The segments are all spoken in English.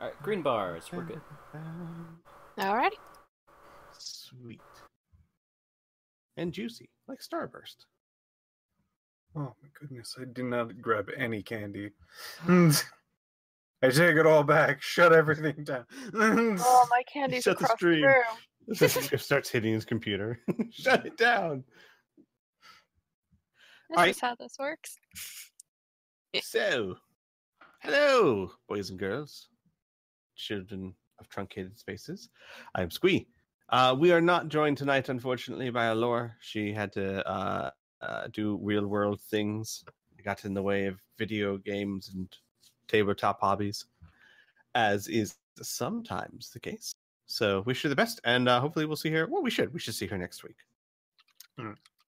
Alright, green bars. We're good. Alrighty. Sweet. And juicy, like Starburst. Oh my goodness, I did not grab any candy. I take it all back. Shut everything down. Oh, my candy's Shut the across the stream. room. It starts hitting his computer. Shut it down. This is how this works. So, hello, boys and girls, children of truncated spaces. I'm Squee. We are not joined tonight, unfortunately, by Allure. She had to do real-world things. It got in the way of video games and tabletop hobbies, as is sometimes the case. So wish her the best, and hopefully we'll see her. Well, we should see her next week.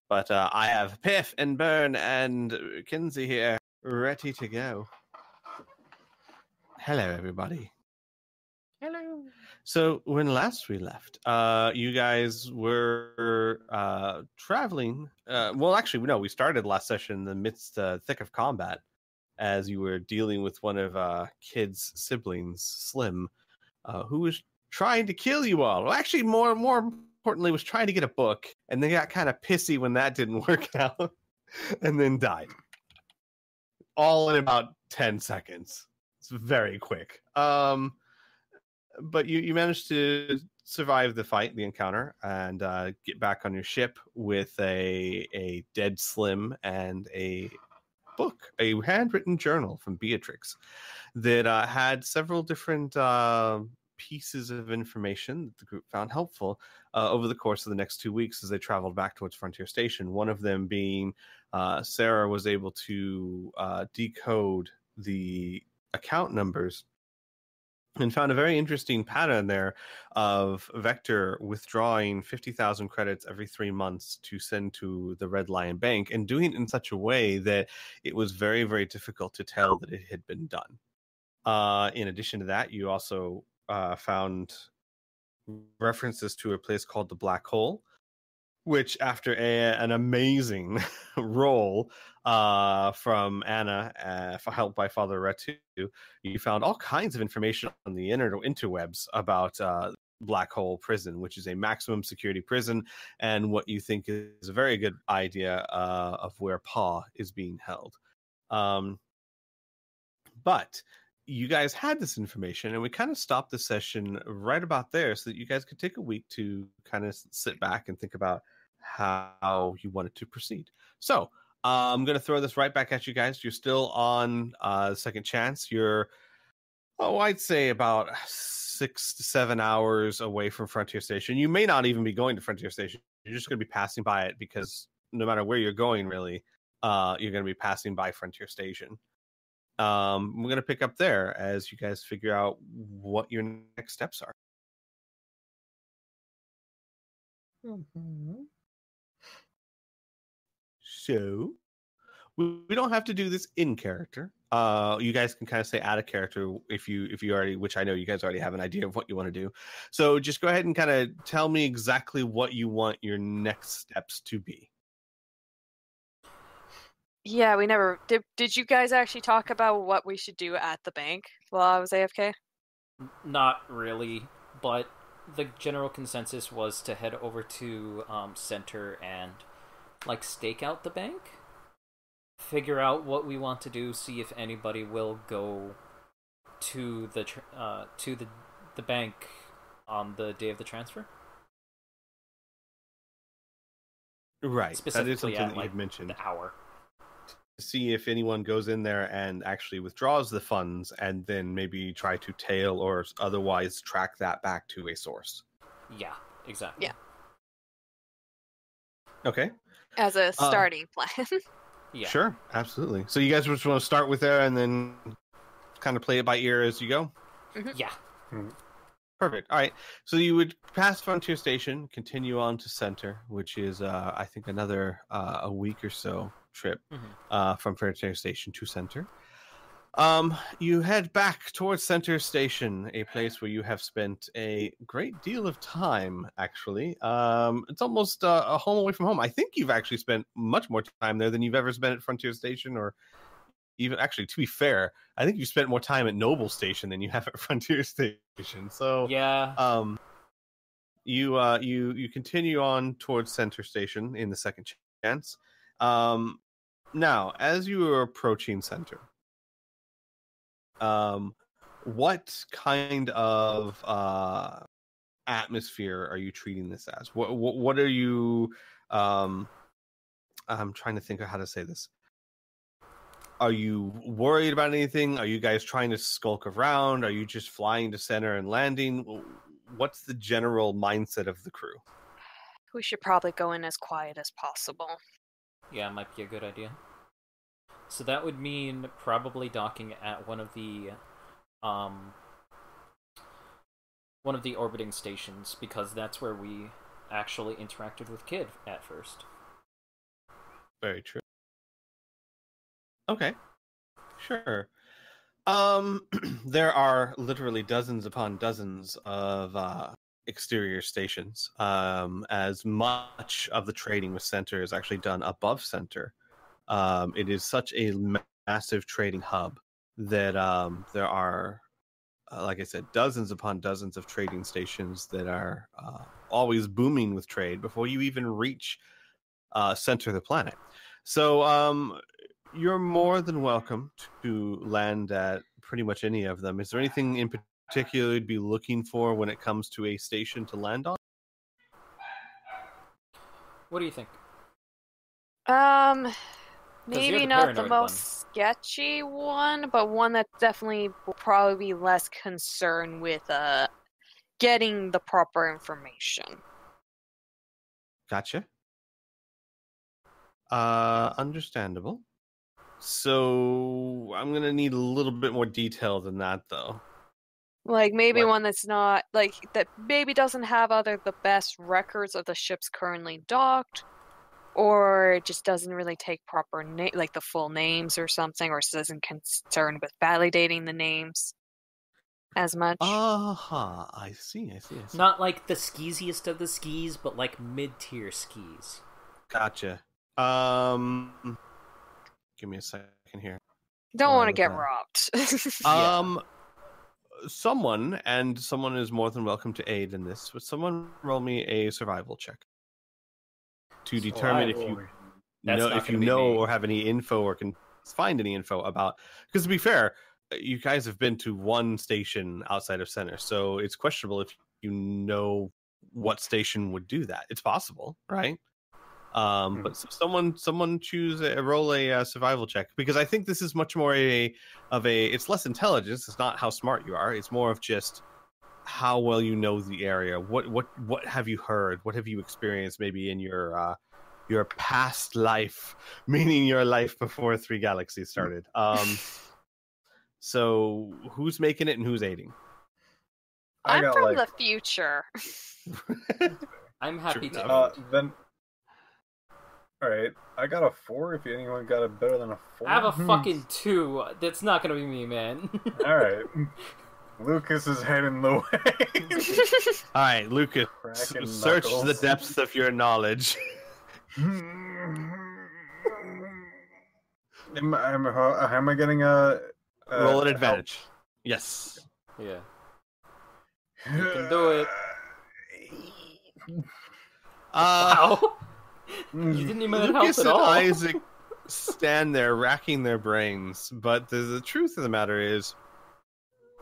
But I have Piph and Burn and Mackenzie here, ready to go. Hello, everybody. Hello. So when last we left, you guys were traveling. Well, actually, no, we started last session in the midst, thick of combat, as you were dealing with one of Kid's siblings, Slim, who was trying to kill you all. Well, actually, more importantly, was trying to get a book, and they got kind of pissy when that didn't work out, and then died. All in about 10 seconds. It's very quick. But you managed to survive the fight, the encounter, and get back on your ship with a dead Slim and a book, a handwritten journal from Beatrix that had several different pieces of information that the group found helpful over the course of the next 2 weeks as they traveled back towards Frontier Station. One of them being Sarah was able to decode the account numbers and found a very interesting pattern there of Vector withdrawing 50,000 credits every 3 months to send to the Red Lion Bank, and doing it in such a way that it was very, very difficult to tell that it had been done. In addition to that, you also found references to a place called the Black Hole, which after an amazing roll from Anna, helped by Father Retu, you found all kinds of information on the interwebs about Black Hole Prison, which is a maximum security prison, and what you think is a very good idea of where Pa is being held. But you guys had this information, and we kind of stopped the session right about there so that you guys could take a week to kind of sit back and think about how you wanted to proceed. So I'm going to throw this right back at you guys. You're still on second chance. You're, I'd say about 6 to 7 hours away from Frontier Station. You may not even be going to Frontier Station. You're just going to be passing by it, because no matter where you're going, really, you're going to be passing by Frontier Station. We're going to pick up there as you guys figure out what your next steps are. So we don't have to do this in character. You guys can kind of say out of character if you already, which I know you guys already have an idea of what you want to do. So just go ahead and kind of tell me exactly what you want your next steps to be. Yeah, we never did. You guys actually talk about what we should do at the bank while I was AFK? Not really, but the general consensus was to head over to Center and stake out the bank, figure out what we want to do, see if anybody will go to the bank on the day of the transfer. Right, that is Specifically something at that you'd mentioned. the hour. See if anyone goes in there and actually withdraws the funds, and then maybe try to tail or otherwise track that back to a source. Yeah, exactly. Yeah. Okay. As a starting plan. Yeah. Sure, absolutely. So you guys just want to start with there and then kind of play it by ear as you go? Mm-hmm. Yeah. Mm-hmm. Perfect. All right. So you would pass Frontier Station, continue on to Center, which is, I think, another a week or so trip from Frontier Station to Center. You head back towards Center Station, a place where you have spent a great deal of time, actually. It's almost a home away from home. I think you've actually spent much more time there than you've ever spent at Frontier Station or even actually, to be fair, I think you spent more time at Noble Station than you have at Frontier Station. So Yeah. You continue on towards Center Station in the second chance. Now, as you are approaching Center, what kind of atmosphere are you treating this as? What are you? I'm trying to think of how to say this. Are you worried about anything? Are you guys trying to skulk around? Are you just flying to Center and landing? What's the general mindset of the crew? We should probably go in as quiet as possible. Yeah, might be a good idea. So that would mean probably docking at one of the orbiting stations, because that's where we actually interacted with Kid at first. Very true. Okay. Sure. There are literally dozens upon dozens of exterior stations. As much of the trading with Center is actually done above Center. It is such a massive trading hub that there are, like I said, dozens upon dozens of trading stations that are always booming with trade before you even reach Center of the planet. So you're more than welcome to land at pretty much any of them. Is there anything in particular you'd be looking for when it comes to a station to land on? What do you think? Maybe the not the paranoid most sketchy one, but one that definitely will probably be less concerned with getting the proper information. Gotcha. Understandable. So I'm gonna need a little bit more detail than that, though. Like maybe What? one that's not like that. Maybe doesn't have the best records of the ships currently docked, or it just doesn't really take proper like the full names or something, or isn't concerned with validating the names as much. Aha, I see. Not like the skeeziest of the skis, but like mid-tier skis. Gotcha. Give me a second here. Don't want to with get that. robbed. Someone is more than welcome to aid in this. Would someone roll me a survival check to determine if you That's know not if you gonna be know me. or have any info or can find any info about? Because to be fair, you guys have been to one station outside of Center, so it's questionable if you know what station would do that. It's possible, right? But someone choose roll a survival check, because I think this is much more it's less intelligence. It's not how smart you are. It's more of just how well you know the area. What have you heard? What have you experienced? Maybe in your past life, meaning your life before 3 Galaxies started. So who's making it and who's aiding? I'm from the future. I'm happy True to. Then, all right, I got a 4. If anyone got it better than a 4, I have a fucking 2. That's not gonna be me, man. All right, Lucas is heading the way. All right, Lucas, Cracking search knuckles. the depths of your knowledge. Am I getting a Roll an advantage. Yes. Yeah. You can do it. Wow. You didn't even help Lucas at and all. Isaac stand there racking their brains, but the truth of the matter is,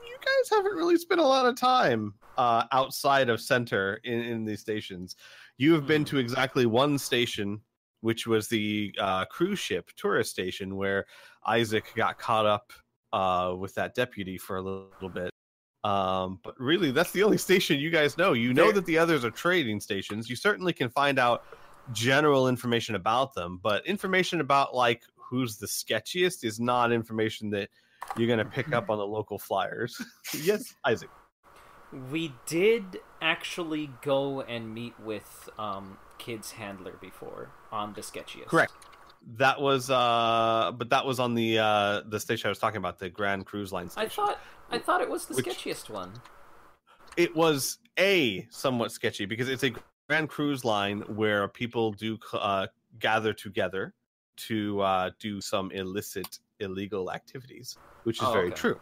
you guys haven't really spent a lot of time outside of Center in these stations. You have been to exactly one station, which was the cruise ship tourist station, where Isaac got caught up with that deputy for a little bit. But really, that's the only station you guys know. You know that the others are trading stations. You certainly can find out general information about them, but information about like who's the sketchiest is not information that you're going to pick up on the local flyers. Yes, Isaac. We did actually go and meet with Kid's handler before on the sketchiest. Correct. That was but that was on the station I was talking about, the Grand Cruise Line station. I thought it was the sketchiest one. It was a somewhat sketchy because it's a Grand Cruise Line where people do gather together to do some illicit illegal activities, which is Oh, very okay. true.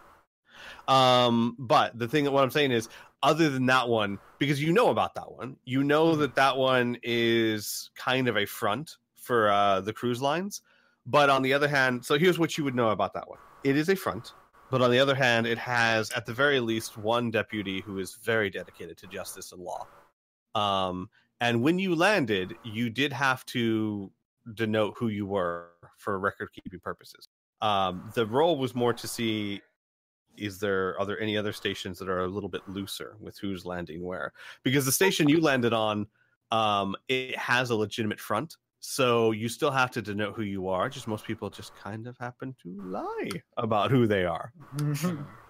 But what I'm saying is, other than that one, because you know about that one, you know that one is kind of a front for the cruise lines. But on the other hand, so here's what you would know about that one. It is a front, but on the other hand, it has at the very least one deputy who is very dedicated to justice and law. And when you landed, you did have to denote who you were for record-keeping purposes. The role was more to see, are there any other stations that are a little bit looser with who's landing where? Because the station you landed on, it has a legitimate front, so you still have to denote who you are. Just most people just kind of happen to lie about who they are.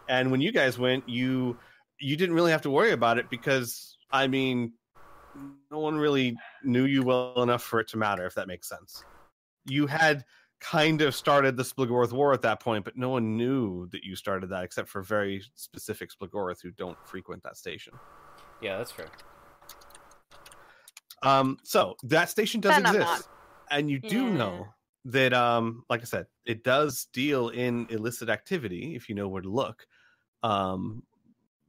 And when you guys went, you didn't really have to worry about it because, I mean, no one really knew you well enough for it to matter, if that makes sense. You had kind of started the Splagorth War at that point, but no one knew that you started that except for very specific Splagorth who don't frequent that station. Yeah, that's fair. So that station does Then I'm exist. not. And you do know that, like I said, it does deal in illicit activity if you know where to look. And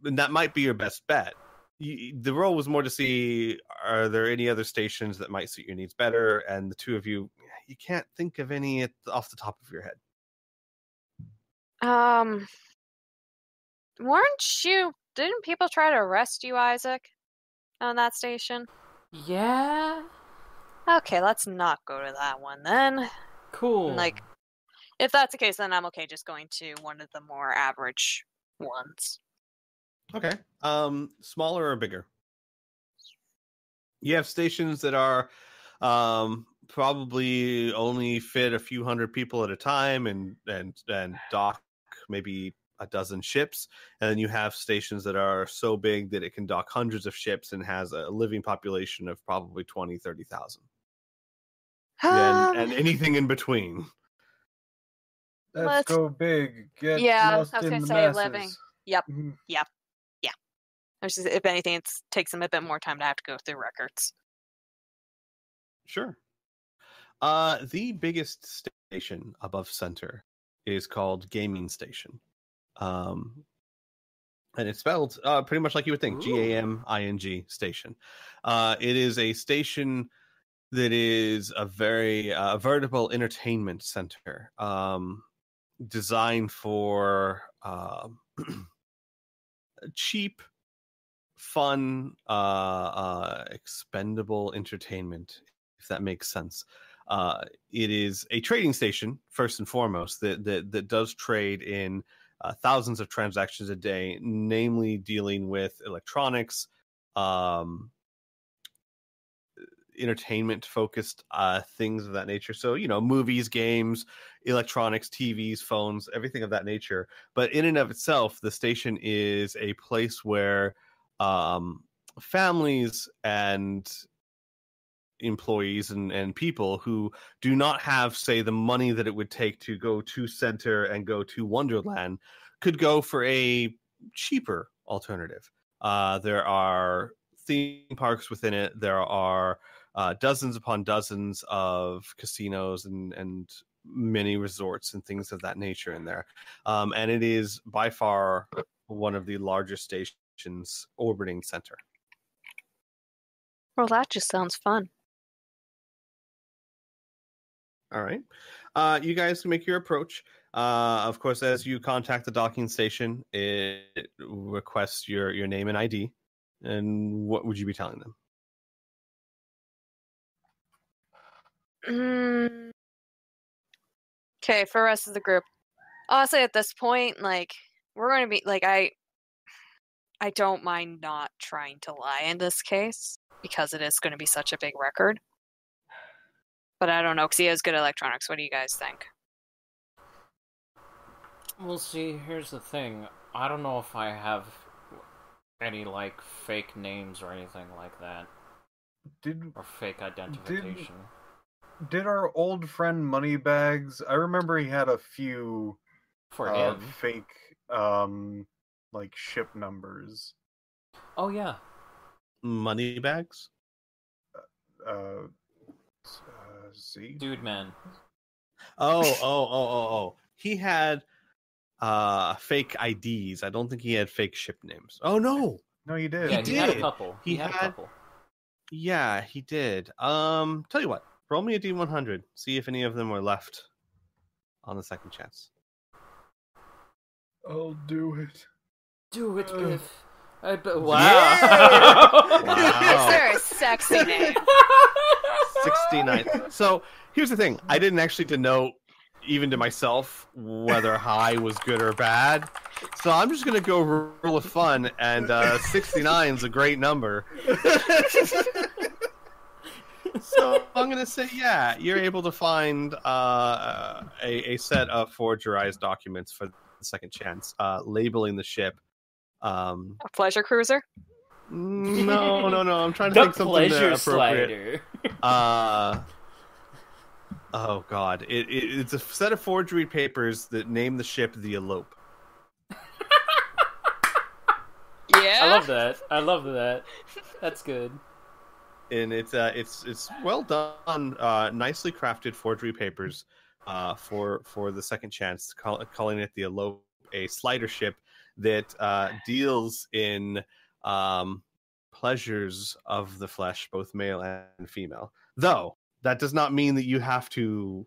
that might be your best bet. The role was more to see, are there any other stations that might suit your needs better? And the two of you can't think of any off the top of your head. Didn't people try to arrest you, Isaac, on that station? Yeah. Okay, let's not go to that one then. Cool. Like, if that's the case, then I'm okay just going to one of the more average ones. Okay. Smaller or bigger? You have stations that are probably only fit a few hundred people at a time and dock maybe a dozen ships. And then you have stations that are so big that it can dock hundreds of ships and has a living population of probably 20, 30,000. And anything in between. Let's go big. Get I lost was in going the to say masses. living. Yep. If anything, it takes them a bit more time to have to go through records. Sure. The biggest station above center is called Gaming Station. And it's spelled pretty much like you would think. Gaming station. It is a station that is a very veritable entertainment center, designed for cheap, fun, expendable entertainment, if that makes sense. It is a trading station, first and foremost, that does trade in thousands of transactions a day, namely dealing with electronics, entertainment-focused things of that nature. So, movies, games, electronics, TVs, phones, everything of that nature. But in and of itself, the station is a place where families and employees and people who do not have, say, the money that it would take to go to Center and go to Wonderland could go for a cheaper alternative. There are theme parks within it. There are dozens upon dozens of casinos and mini resorts and things of that nature in there. And it is by far one of the largest stations orbiting Center. Well, that just sounds fun. All right. You guys can make your approach. Of course, as you contact the docking station, it requests your name and ID. And what would you be telling them? Okay, for the rest of the group. Honestly, at this point, we're going to be, I don't mind not trying to lie in this case, because it is going to be such a big record. But I don't know, because he has good electronics. What do you guys think? Well, see, here's the thing. I don't know if I have any, fake names or anything like that. Or fake identification. Did our old friend Moneybags, I remember he had a few For him. fake, ship numbers. Oh, yeah. Moneybags? See? Dude, man. Oh. he had fake IDs. I don't think he had fake ship names. Oh no, No, you did. Yeah, he had a did. couple. He had a couple. Yeah, he did. Tell you what, roll me a D100. See if any of them were left on the second chance. I'll do it. Do it, Piph. Wow. Yeah! Is there a sexy name? 69. So here's the thing. I didn't actually denote, even to myself, whether high was good or bad. So I'm just going to go rule of fun, and 69 is a great number. So I'm going to say, yeah, you're able to find a set of forgerized documents for the second chance, labeling the ship. A pleasure cruiser? No. I'm trying to The think something pleasure appropriate. slider. Oh god, it's a set of forgery papers that name the ship the Elope. Yeah. I love that. That's good. And it's well done, nicely crafted forgery papers for the second chance, calling it the Elope, a slider ship that deals in pleasures of the flesh, both male and female. Though that does not mean that you have to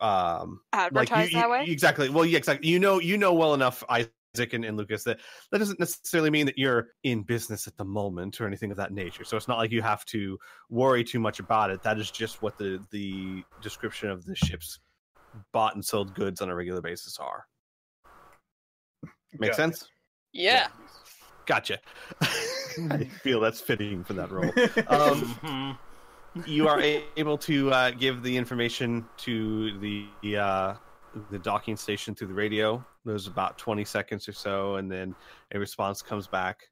advertise that way. Exactly. Well, yeah, exactly. You know well enough, Isaac and Lucas, that doesn't necessarily mean that you're in business at the moment or anything of that nature. So it's not like you have to worry too much about it. That is just what the description of the ship's bought and sold goods on a regular basis are. Make sense? Yeah. Gotcha. I feel that's fitting for that role. You are able to give the information to the docking station through the radio. There's about 20 seconds or so, and then a response comes back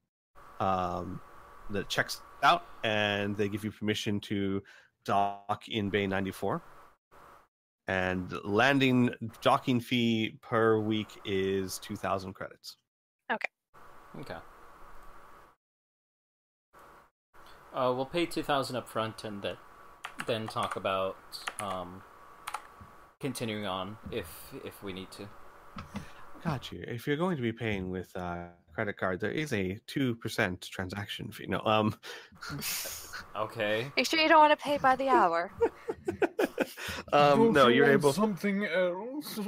that checks out, and they give you permission to dock in Bay 94. And docking fee per week is 2,000 credits. Okay. We'll pay 2,000 up front, and then talk about continuing on if we need to. Got you. If you're going to be paying with credit card, there is a 2% transaction fee. No, Okay. Make sure you don't want to pay by the hour. no, you're able. Something else.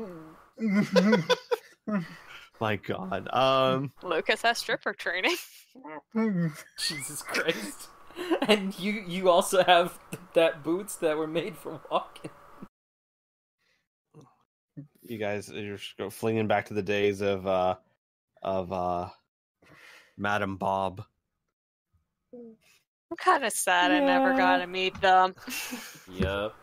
My God. Lucas has stripper training. Jesus Christ. And you also have that boots that were made for walking. You guys are just flinging back to the days of Madam Bob. I'm kind of sad I never got to meet them. Yep.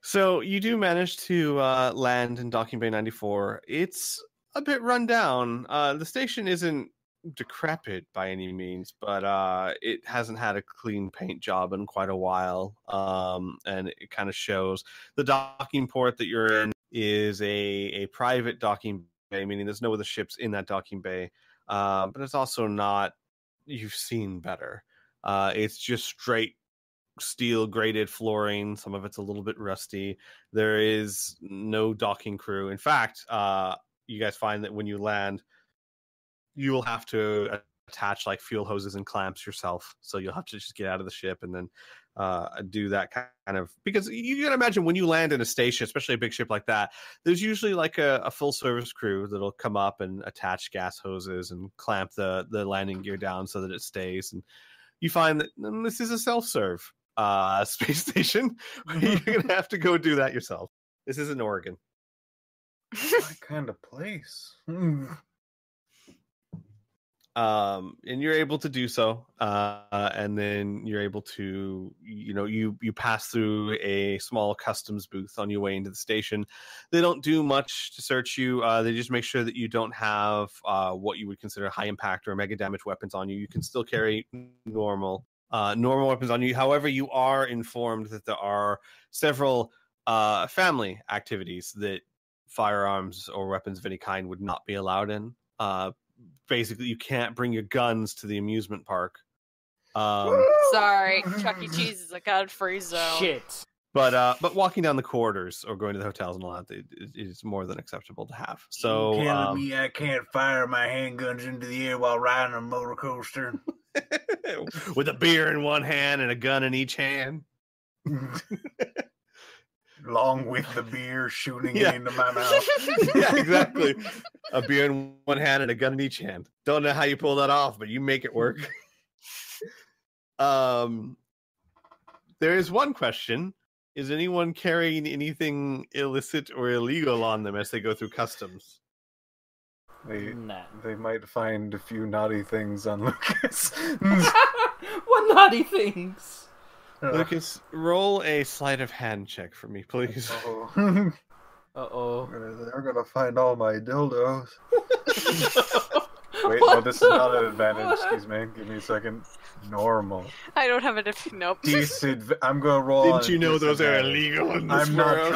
So you do manage to land in Docking Bay 94. It's a bit run down. The station isn't decrepit by any means, but it hasn't had a clean paint job in quite a while, and it kind of shows. The docking port that you're in is a private docking bay, meaning there's no other ships in that docking bay, but it's also not. You've seen better. It's just straight steel grated flooring. Some of it's a little bit rusty. There is no docking crew. In fact, you guys find that when you land, you will have to attach like fuel hoses and clamps yourself. So you'll have to just get out of the ship and then do that kind of, because you can imagine when you land in a station, especially a big ship like that, there's usually like a full service crew that'll come up and attach gas hoses and clamp the landing gear down so that it stays. And you find that this is a self-serve space station. You're going to have to go do that yourself. This isn't Oregon. My kind of place. And you're able to do so, and then you're able to, you pass through a small customs booth on your way into the station. They don't do much to search you. They just make sure that you don't have what you would consider high impact or mega damage weapons on you. You can still carry normal weapons on you. However, you are informed that there are several family activities that firearms or weapons of any kind would not be allowed in. Basically, you can't bring your guns to the amusement park. Sorry, Chuck E. Cheese is a gun-free zone. Shit. But walking down the corridors or going to the hotels and all that is more than acceptable to have. So You telling me I can't fire my handguns into the air while riding a motor coaster? with a beer in one hand and a gun in each hand. Along with the beer shooting it into my mouth. Yeah, exactly. A beer in one hand and a gun in each hand. Don't know how you pull that off, but you make it work. There is one question. Is anyone carrying anything illicit or illegal on them as they go through customs? They might find a few naughty things on Lucas. What naughty things? Lucas, roll a sleight of hand check for me, please. Uh-oh. They're gonna find all my dildos. Wait, no, this is not an advantage. Excuse me. Give me a second. Normal. I don't have a nope. I'm gonna roll. Didn't you know those are illegal in this world?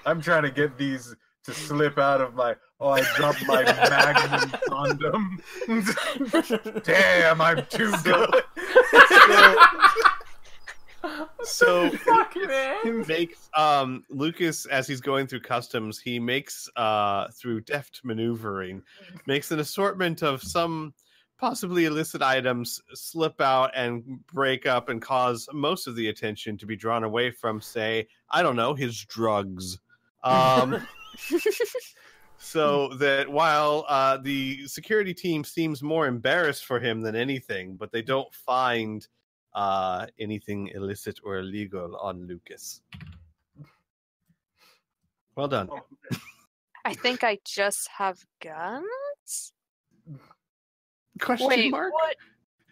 I'm trying to get these to slip out of my. Oh, I dropped my Magnum condom. Damn, I'm too good. So Fuck, man. makes Lucas, as he's going through customs, he makes through deft maneuvering, makes an assortment of some possibly illicit items slip out and break up and cause most of the attention to be drawn away from, say, I don't know, his drugs. So that while the security team seems more embarrassed for him than anything, but they don't find anything illicit or illegal on Lucas. Well done. I think I just have guns. Question mark? What?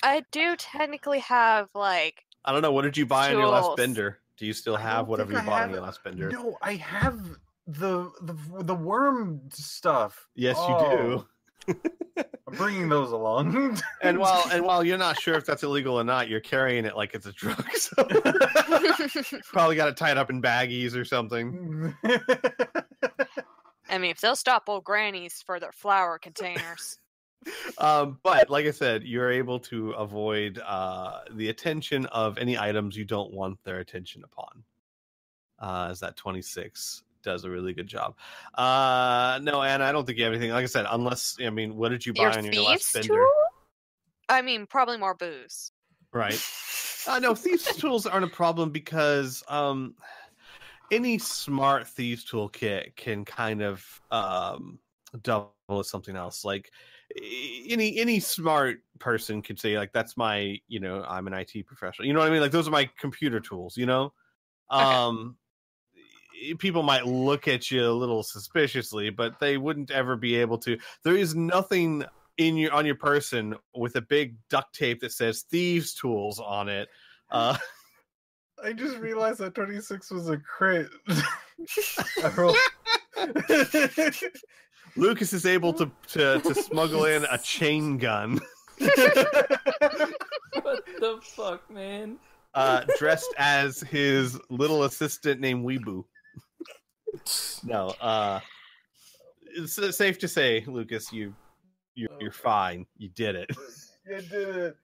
I do technically have like. I don't know. What did you buy on your last tools. bender? Do you still have whatever you bought on your last bender? No, I have the worm stuff. Yes, you do. I'm bringing those along. And while you're not sure if that's illegal or not, you're carrying it like it's a drug. So probably got it tied up in baggies or something. I mean, if they'll stop old grannies for their flour containers. But like I said, you're able to avoid the attention of any items you don't want their attention upon. As that 26 does a really good job. No, Anna, I don't think you have anything. Like I said, unless, I mean, what did you buy on your last bender? Tool? I mean, probably more booze. Right. No, thieves' tools aren't a problem because any smart thieves' toolkit can kind of double as something else. Like any smart person could say, like, that's my, I'm an IT professional. You know what I mean? Like, those are my computer tools, Okay. People might look at you a little suspiciously, but they wouldn't ever be able to. There is nothing on your person with a big duct tape that says thieves' tools on it. I just realized that 26 was a crit. I rolled... Lucas is able to smuggle in a chain gun. What the fuck, man? Dressed as his little assistant named Weeboo. No, it's safe to say, Lucas, you're fine. You did it. You did it.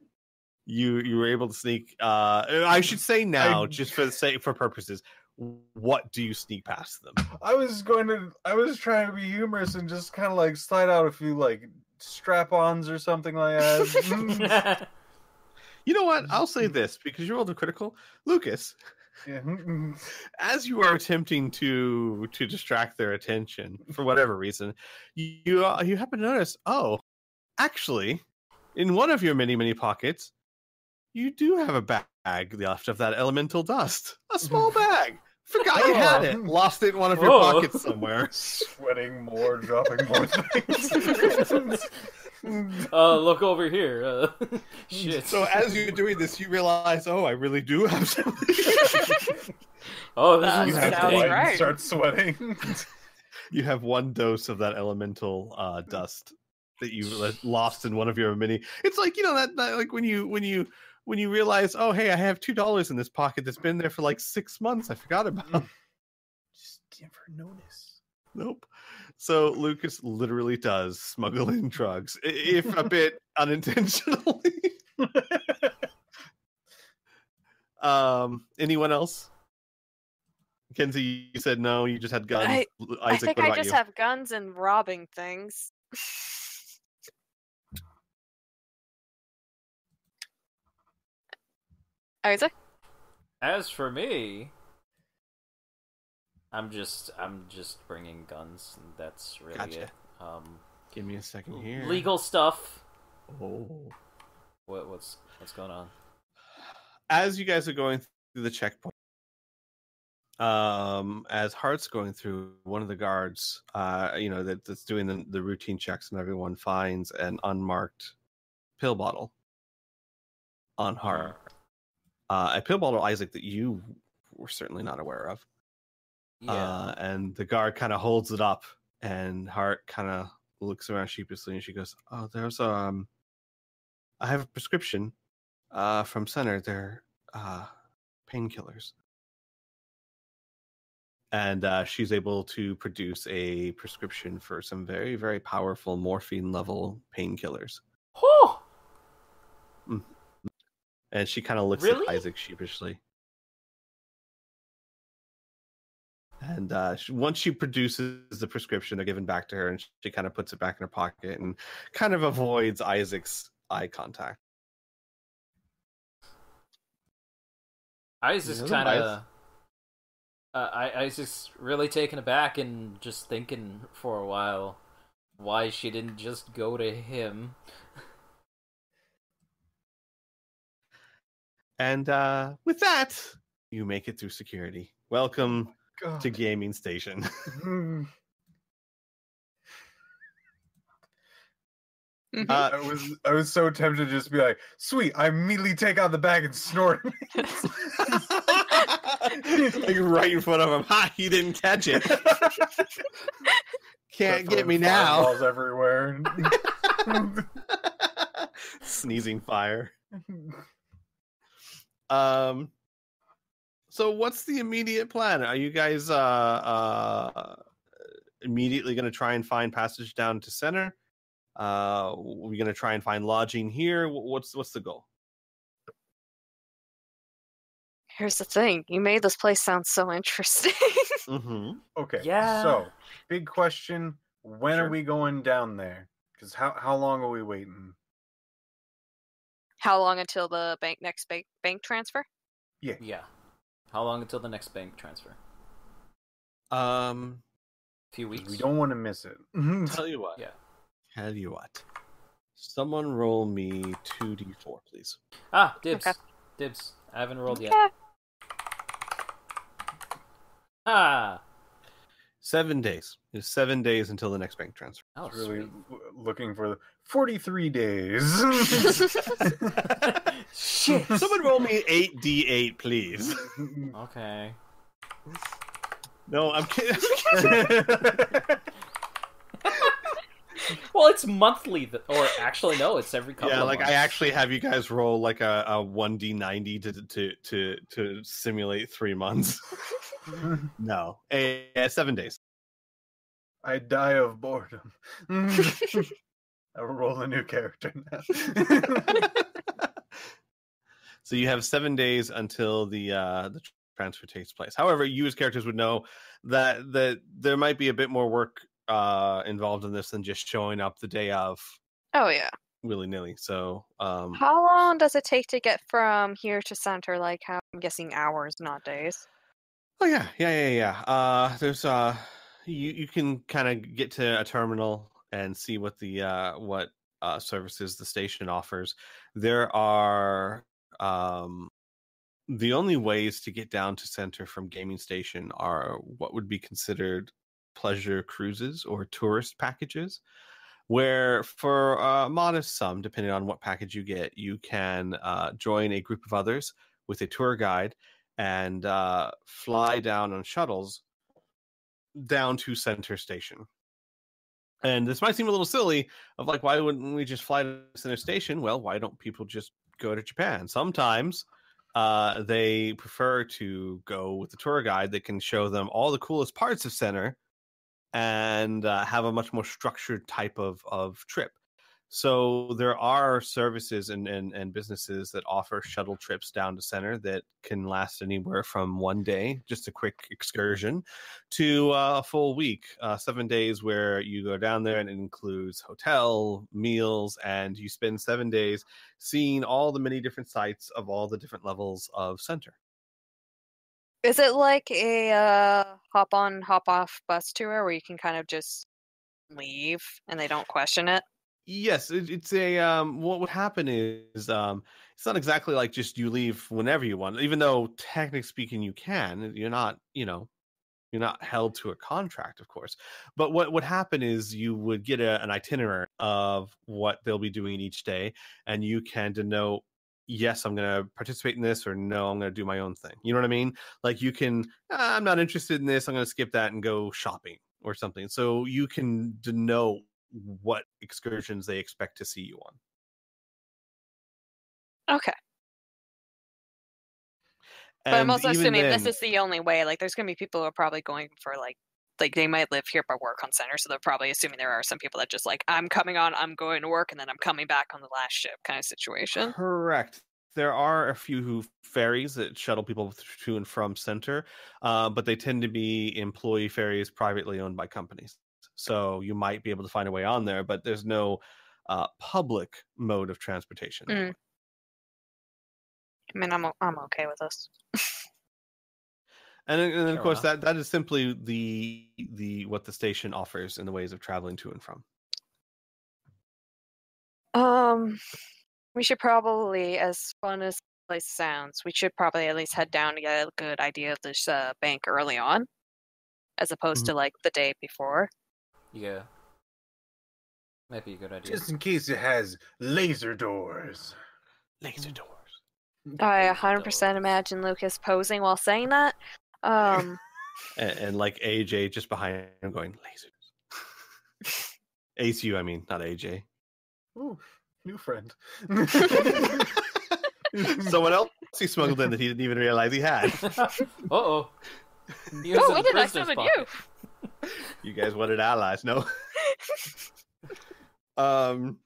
You were able to sneak. I should say now, just for purposes, what do you sneak past them? I was trying to be humorous and just kind of like slide out a few like strap-ons or something like that. You know what? I'll say this because you rolled a critical, Lucas. Yeah. As you are attempting to distract their attention for whatever reason, you happen to notice, oh, actually, in one of your many pockets, you do have a bag left of that elemental dust. A small bag. Forgot you had it. Lost it in one of your pockets somewhere. Sweating more, dropping more things. Look over here. Shit. So as you're doing this, you realize, oh, I really do have something. Oh, this You is have sounds to right. Start sweating. You have one dose of that elemental dust that you lost in one of your mini. It's like, that like when you realize, oh, hey, I have $2 in this pocket that's been there for like 6 months. I forgot about. Just never notice. Nope. So Lucas literally does smuggle in drugs, if a bit unintentionally. Anyone else? Mackenzie, you said no. You just had guns. I Isaac, think what I about just you? have guns and robbing things. Isaac? As for me, I'm just bringing guns. And that's really Gotcha. it. Give me a second here. Legal stuff. Oh. What's going on? As you guys are going through the checkpoint, as Hart's going through, one of the guards, that's doing the routine checks, and everyone finds an unmarked pill bottle on Hart. A pill bottle, Isaac, that you were certainly not aware of. Yeah. And the guard kind of holds it up, and Hart kind of looks around sheepishly, and she goes, "Oh, there's I have a prescription from Center. They're painkillers." And she's able to produce a prescription for some very, very powerful morphine level painkillers. Whew! And she kind of looks Really? at Isaac sheepishly. And once she produces the prescription, they're given back to her, and she kind of puts it back in her pocket and kind of avoids Isaac's eye contact. Isaac's Yeah, kind of... Isaac's really taken aback and just thinking for a while why she didn't just go to him. And with that, you make it through security. Welcome to Gaming Station. I was so tempted to just be like, sweet, I immediately take out the bag and snort it. Like right in front of him. Ha, he didn't catch it. Can't get me now. Fireballs everywhere. Sneezing fire. So what's the immediate plan? Are you guys immediately going to try and find passage down to Center? Are we going to try and find lodging here? What's the goal? Here's the thing. You made this place sound so interesting. Mm-hmm. Okay, Yeah. so big question: when Sure. are we going down there? Because how long are we waiting? How long until the next bank transfer? Yeah. How long until the next bank transfer? A Few weeks. We don't want to miss it. Tell you what. Yeah. Tell you what. Someone roll me 2d4, please. Ah, dibs. Okay. Dibs. I haven't rolled yet. Yeah. Ah. 7 days. It's 7 days until the next bank transfer. Oh, Really sweet. looking for the 43 days. Shit. Someone roll me 8d8, please. Okay. No, I'm kidding. Well, it's monthly, or actually, no, it's every couple. Yeah, of like months. I actually have you guys roll like a 1d90 to simulate 3 months. No, 7 days. I die of boredom. I will roll a new character now. So you have 7 days until the transfer takes place. However, you as characters would know that there might be a bit more work involved in this than just showing up the day of Oh yeah. willy-nilly. So How long does it take to get from here to Center? Like, how I'm guessing hours, not days. oh yeah. There's you can kind of get to a terminal and see what the services the station offers. There are the only ways to get down to Center from Gaming Station are what would be considered pleasure cruises or tourist packages, where for a modest sum, depending on what package you get, you can join a group of others with a tour guide and fly down on shuttles down to Center Station. And this might seem a little silly of like, why wouldn't we just fly to Center Station? Well, why don't people just go to Japan? Sometimes they prefer to go with the tour guide that can show them all the coolest parts of Center and have a much more structured type of trip. So there are services and businesses that offer shuttle trips down to center that can last anywhere from 1 day, just a quick excursion, to a full week, 7 days where you go down there and it includes hotel, meals, and you spend 7 days seeing all the many different sites of all the different levels of center. Is it like a hop on, hop off bus tour where you can kind of just leave and they don't question it? Yes, it's a what would happen is it's not exactly like just you leave whenever you want, even though technically speaking you can. You're not, you're not held to a contract, of course. But what would happen is you would get an itinerary of what they'll be doing each day, and you can denote, yes, I'm going to participate in this, or no, I'm going to do my own thing. You know what I mean? Like you can, I'm not interested in this, I'm going to skip that and go shopping or something. So you can denote what excursions they expect to see you on. Okay. But I'm also assuming this is the only way. Like, there's going to be people who are probably going for, like they might live here but work on center, so they're probably assuming there are some people that just, like, I'm coming on, I'm going to work, and then I'm coming back on the last ship kind of situation. Correct. There are a few ferries that shuttle people to and from center, but they tend to be employee ferries privately owned by companies. So you might be able to find a way on there, but there's no public mode of transportation. I mean, I'm okay with this. And then of course that is simply the what the station offers in the ways of traveling to and from. We should probably, as fun as the place sounds, we should probably at least head down to get a good idea of this bank early on, as opposed to like the day before. Yeah. Might be a good idea. Just in case it has laser doors. Laser doors. I 100% imagine Lucas posing while saying that. And like AJ just behind him going, lasers. ACU, I mean, not AJ. Ooh, new friend. Someone else he smuggled in that he didn't even realize he had. Uh-oh. When did I summon you? You guys wanted allies, no? Don't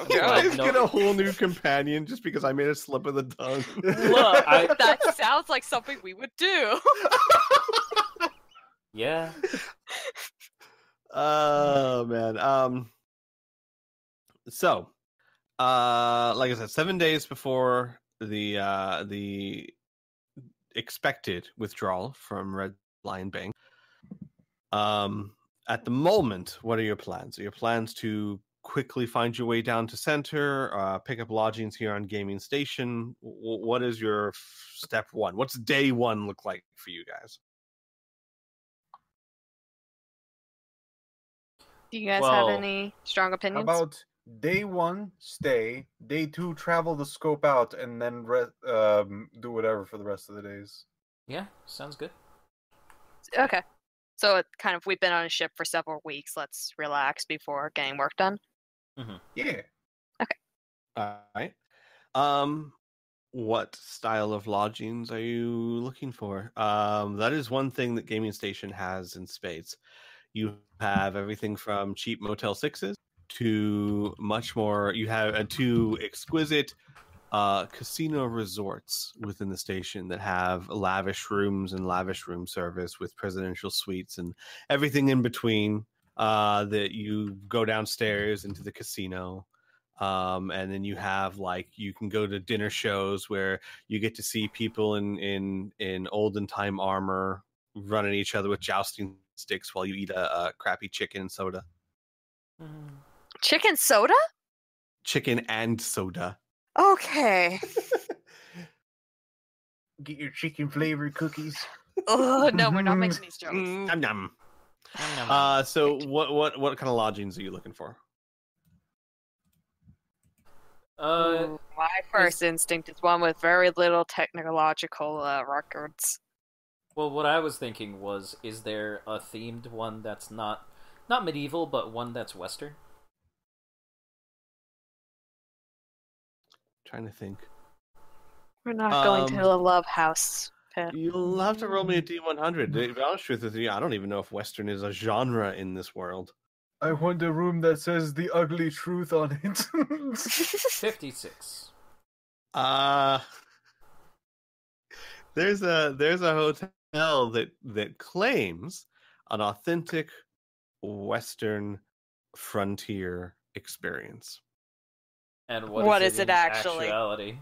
guys get a whole new companion just because I made a slip of the tongue. Look, that sounds like something we would do. Yeah. Oh man. So, like I said, 7 days before the expected withdrawal from Red Lion Bank. At the moment, what are your plans? Are your plans to quickly find your way down to center, pick up lodgings here on Gaming Station? What is your step one? What's day one look like for you guys? Do you guys have any strong opinions? How about day one, stay. Day two, travel the scope out, and then do whatever for the rest of the days. Yeah, sounds good. Okay. So it kind of, we've been on a ship for several weeks. Let's relax before getting work done. Mm-hmm. Yeah. Okay. All right. What style of lodgings are you looking for? That is one thing that Gaming Station has in spades. You have everything from cheap Motel 6s to much more. You have two exquisite casino resorts within the station that have lavish rooms and lavish room service with presidential suites and everything in between. That you go downstairs into the casino, and then you have you can go to dinner shows where you get to see people in olden time armor running each other with jousting sticks while you eat a crappy chicken and soda. Chicken soda? Chicken and soda. Okay. Get your chicken flavored cookies. Oh no, we're not making these jokes. Nom nom. So what kind of lodgings are you looking for? My first instinct is one with very little technological records. Well, what I was thinking was, is there a themed one that's not medieval, but one that's Western? Trying to think. We're not going to a love house, Piph. You'll have to roll me a D100. To be honest with you, I don't even know if Western is a genre in this world. I want a room that says the ugly truth on it. 56. There's a hotel that claims an authentic Western frontier experience. And What is is it it in actually? actuality?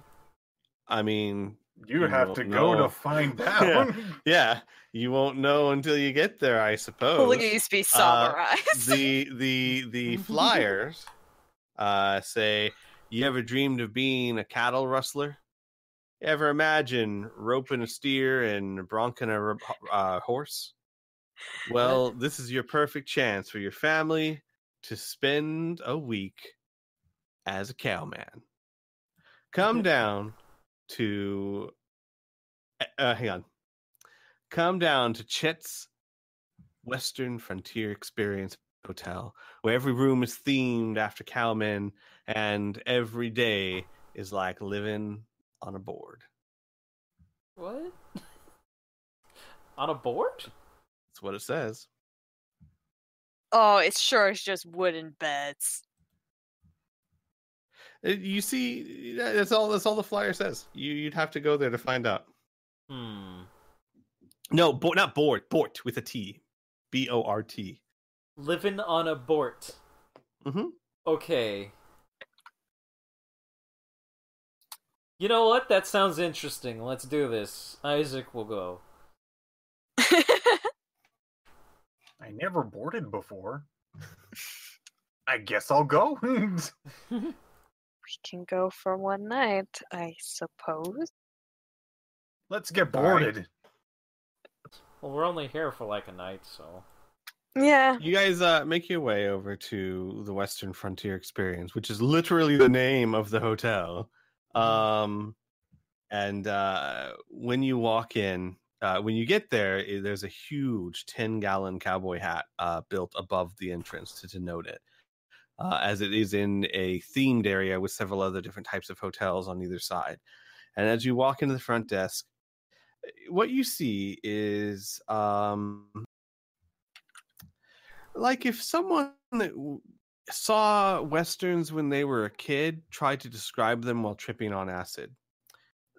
I mean, You have won't to go know. to find out. Yeah, you won't know until you get there, I suppose. Please be summarized. The flyers say, you ever dreamed of being a cattle rustler? You ever imagine roping a steer and bronking a horse? Well, this is your perfect chance for your family to spend a week as a cowman. Come down to hang on. Come down to Chet's Western Frontier Experience Hotel, where every room is themed after cowmen and every day is like living on a board. What? On a board? That's what it says. Oh, it's just wooden beds. You see, that's all the flyer says. You'd have to go there to find out. No, not board. Bort with a T. Bort. Living on a bort. Mm-hmm. Okay. You know what? That sounds interesting. Let's do this. Isaac will go. I never boarded before. I guess I'll go. We can go for one night, I suppose. Let's get All right. boarded. Well, we're only here for like a night, so... Yeah. You guys make your way over to the Western Frontier Experience, which is literally the name of the hotel. And when you walk in, when you get there, there's a huge 10-gallon cowboy hat built above the entrance to denote it, as it is in a themed area with several other different types of hotels on either side. And as you walk into the front desk, what you see is like if someone that saw Westerns when they were a kid tried to describe them while tripping on acid.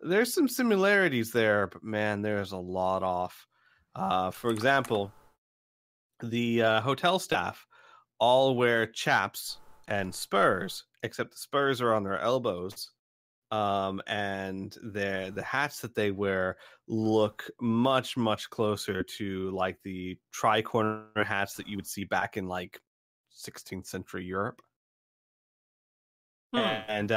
There's some similarities there, but man, there's a lot off. For example, the hotel staff all wear chaps and spurs, except the spurs are on their elbows. And the hats that they wear look much, much closer to like the tri-corner hats that you would see back in like 16th century Europe. And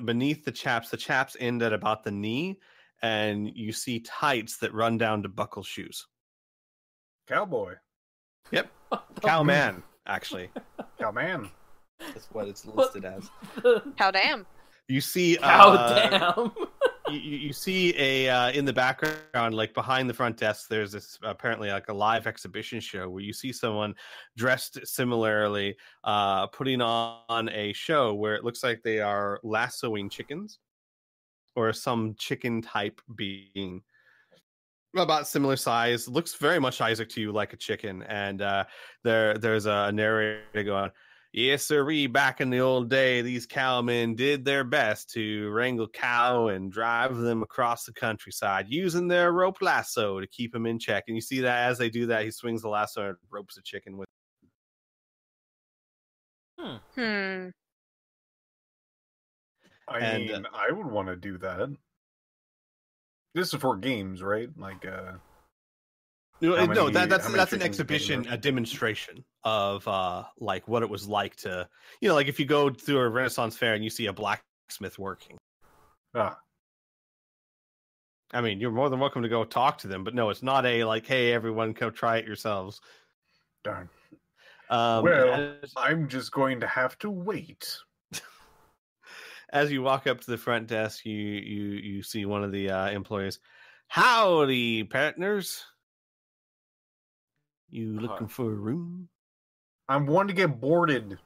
beneath the chaps end at about the knee, and you see tights that run down to buckle shoes. Cowboy. Yep. Cowman, actually. Cowman. That's what it's listed as. How damn. You see damn. you see a in the background, like behind the front desk, there's this apparently like a live exhibition show where you see someone dressed similarly putting on a show where it looks like they are lassoing chickens or some chicken type being about similar size. Looks very much, Isaac, to you like a chicken. And there's a narrator going, yes, sirree, back in the old day, these cowmen did their best to wrangle cow and drive them across the countryside using their rope lasso to keep them in check. And you see that as they do that, he swings the lasso and ropes a chicken with. Hmm. I mean, I would want to do that. This is for games, right? Like, No, that's an chickens exhibition, gamer? a demonstration of like what it was like to, like if you go through a Renaissance fair and you see a blacksmith working. Ah. I mean, you're more than welcome to go talk to them, but no, it's not a like, hey, everyone, come try it yourselves. Darn. Well, I'm just going to have to wait. As you walk up to the front desk, you see one of the employees. Howdy, partners. You looking for a room? I'm one to get boarded.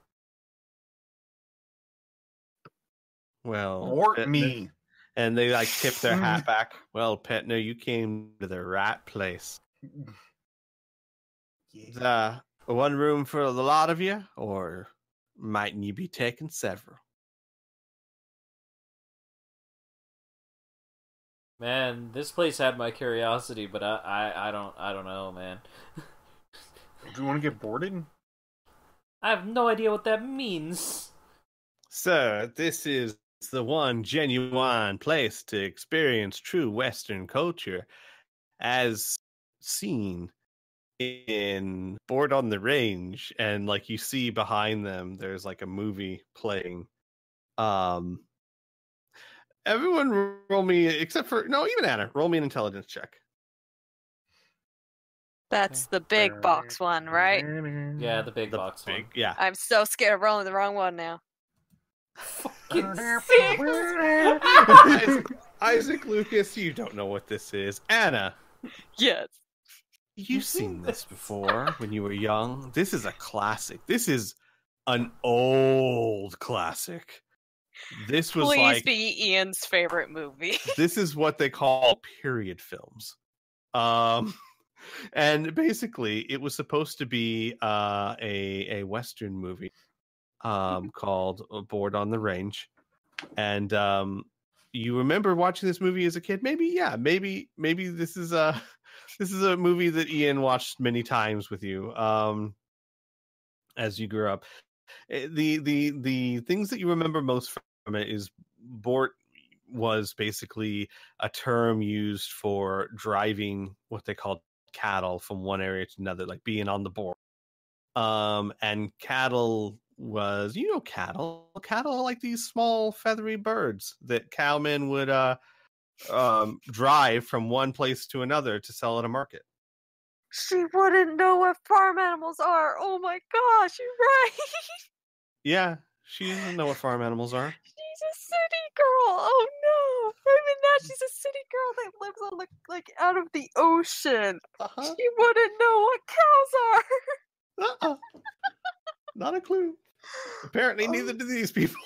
Well, Board me. And they like tip their hat back. Well, Petner, you came to the right place. Yeah. One room for the lot of you, or mightn't you be taking several? Man, this place had my curiosity, but I don't know, man. Do you want to get boarded? I have no idea what that means. Sir, this is the one genuine place to experience true Western culture as seen in Board on the Range. And like you see behind them, there's like a movie playing. Everyone roll me, except for, no, even Anna, roll me an intelligence check. That's the big box one, right? Yeah, the big box one. Yeah. I'm so scared of rolling the wrong one now. Fucking Isaac Lucas, you don't know what this is. Anna, Yes. you've seen this before when you were young. This is a classic. This is an old classic. This was Please like be Ian's favorite movie. this is what they call period films. And basically it was supposed to be a Western movie called Board on the Range. And you remember watching this movie as a kid? Maybe this is a movie that Ian watched many times with you as you grew up. The things that you remember most from it is Board was basically a term used for driving what they called cattle from one area to another, like being on the board. And cattle was, cattle are like these small feathery birds that cowmen would drive from one place to another to sell at a market. She wouldn't know what farm animals are. Oh my gosh, you're right. Yeah, she doesn't know what farm animals are. She's a city girl. Oh no. Even now she's a city girl that lives on the out of the ocean. Uh-huh. She wouldn't know what cows are. Not a clue. Apparently, neither do these people.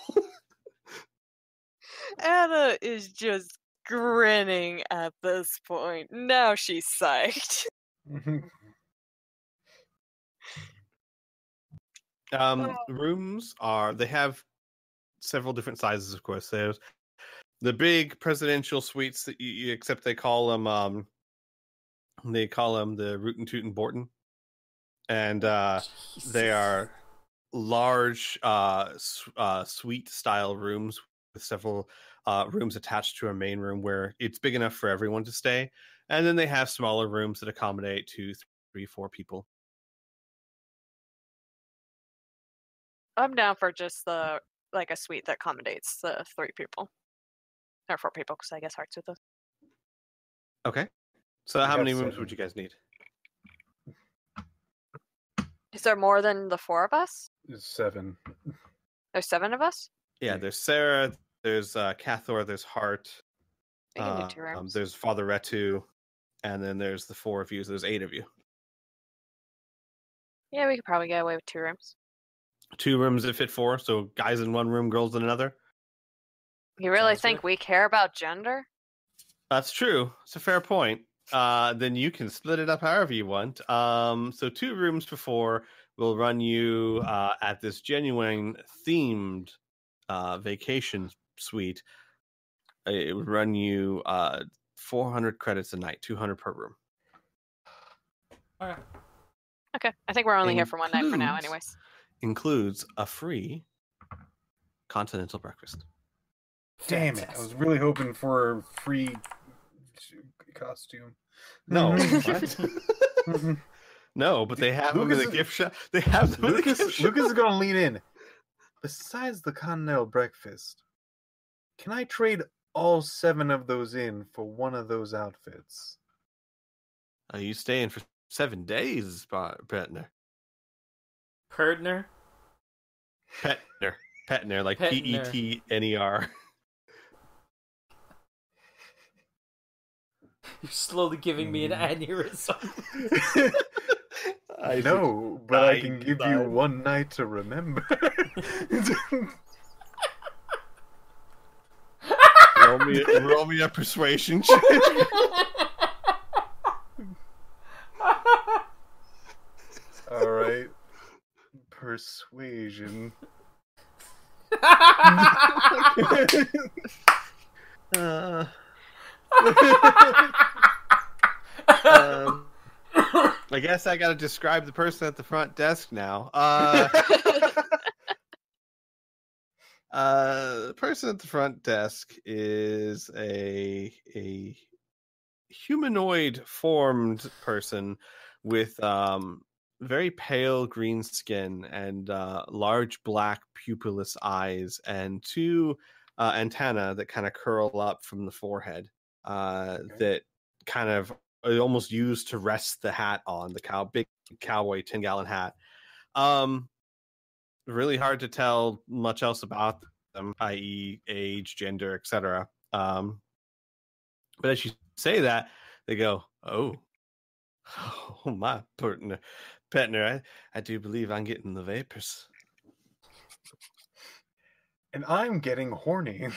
Anna is just grinning at this point. Now she's psyched. Rooms they have several different sizes, of course. There's the big presidential suites that you except they call them the Rootin' Tootin' Borton. And they are large suite style rooms with several rooms attached to a main room where it's big enough for everyone to stay. And then they have smaller rooms that accommodate 2, 3, 4 people. I'm down for just a suite that accommodates the 3 people. Or 4 people, because I guess Heart's with us. Okay. So how many rooms would you guys need? Is there more than the 4 of us? 7. There's 7 of us? Yeah, there's Sarah, there's Cathor, there's Hart, We can do 2 rooms. there's Father Retu, and then there's the 4 of you, so there's 8 of you. Yeah, we could probably get away with 2 rooms. 2 rooms that fit 4, so guys in one room, girls in another. You really Sounds think good. we care about gender? That's true. It's a fair point. Then you can split it up however you want. So 2 rooms for 4 will run you at this genuine themed vacation suite. It would run you 400 credits a night, 200 per room. All right. Okay, I think we're only here for one night for now, anyways. Includes a free continental breakfast. Damn it! I was really hoping for a free costume. No, Mhm. what? No, but they have them in Lucas the is- gift shop. They have them in the gift shop. Lucas is gonna lean in. Besides the continental breakfast, can I trade all 7 of those in for one of those outfits? Are you staying for 7 days, Petner? Perdner? Petner, like Petner. Petner. You're slowly giving me an aneurysm. I know, but I can give you one night to remember. roll me a persuasion check. All right. persuasion. I guess I got to describe the person at the front desk now. The person at the front desk is a humanoid formed person with very pale green skin and large black pupilless eyes and two antennae that kind of curl up from the forehead that kind of are almost used to rest the hat on the big cowboy 10-gallon hat. Really hard to tell much else about them, i.e. age, gender, etc. But as you say that, they go, oh my partner, I do believe I'm getting the vapors. And I'm getting horny.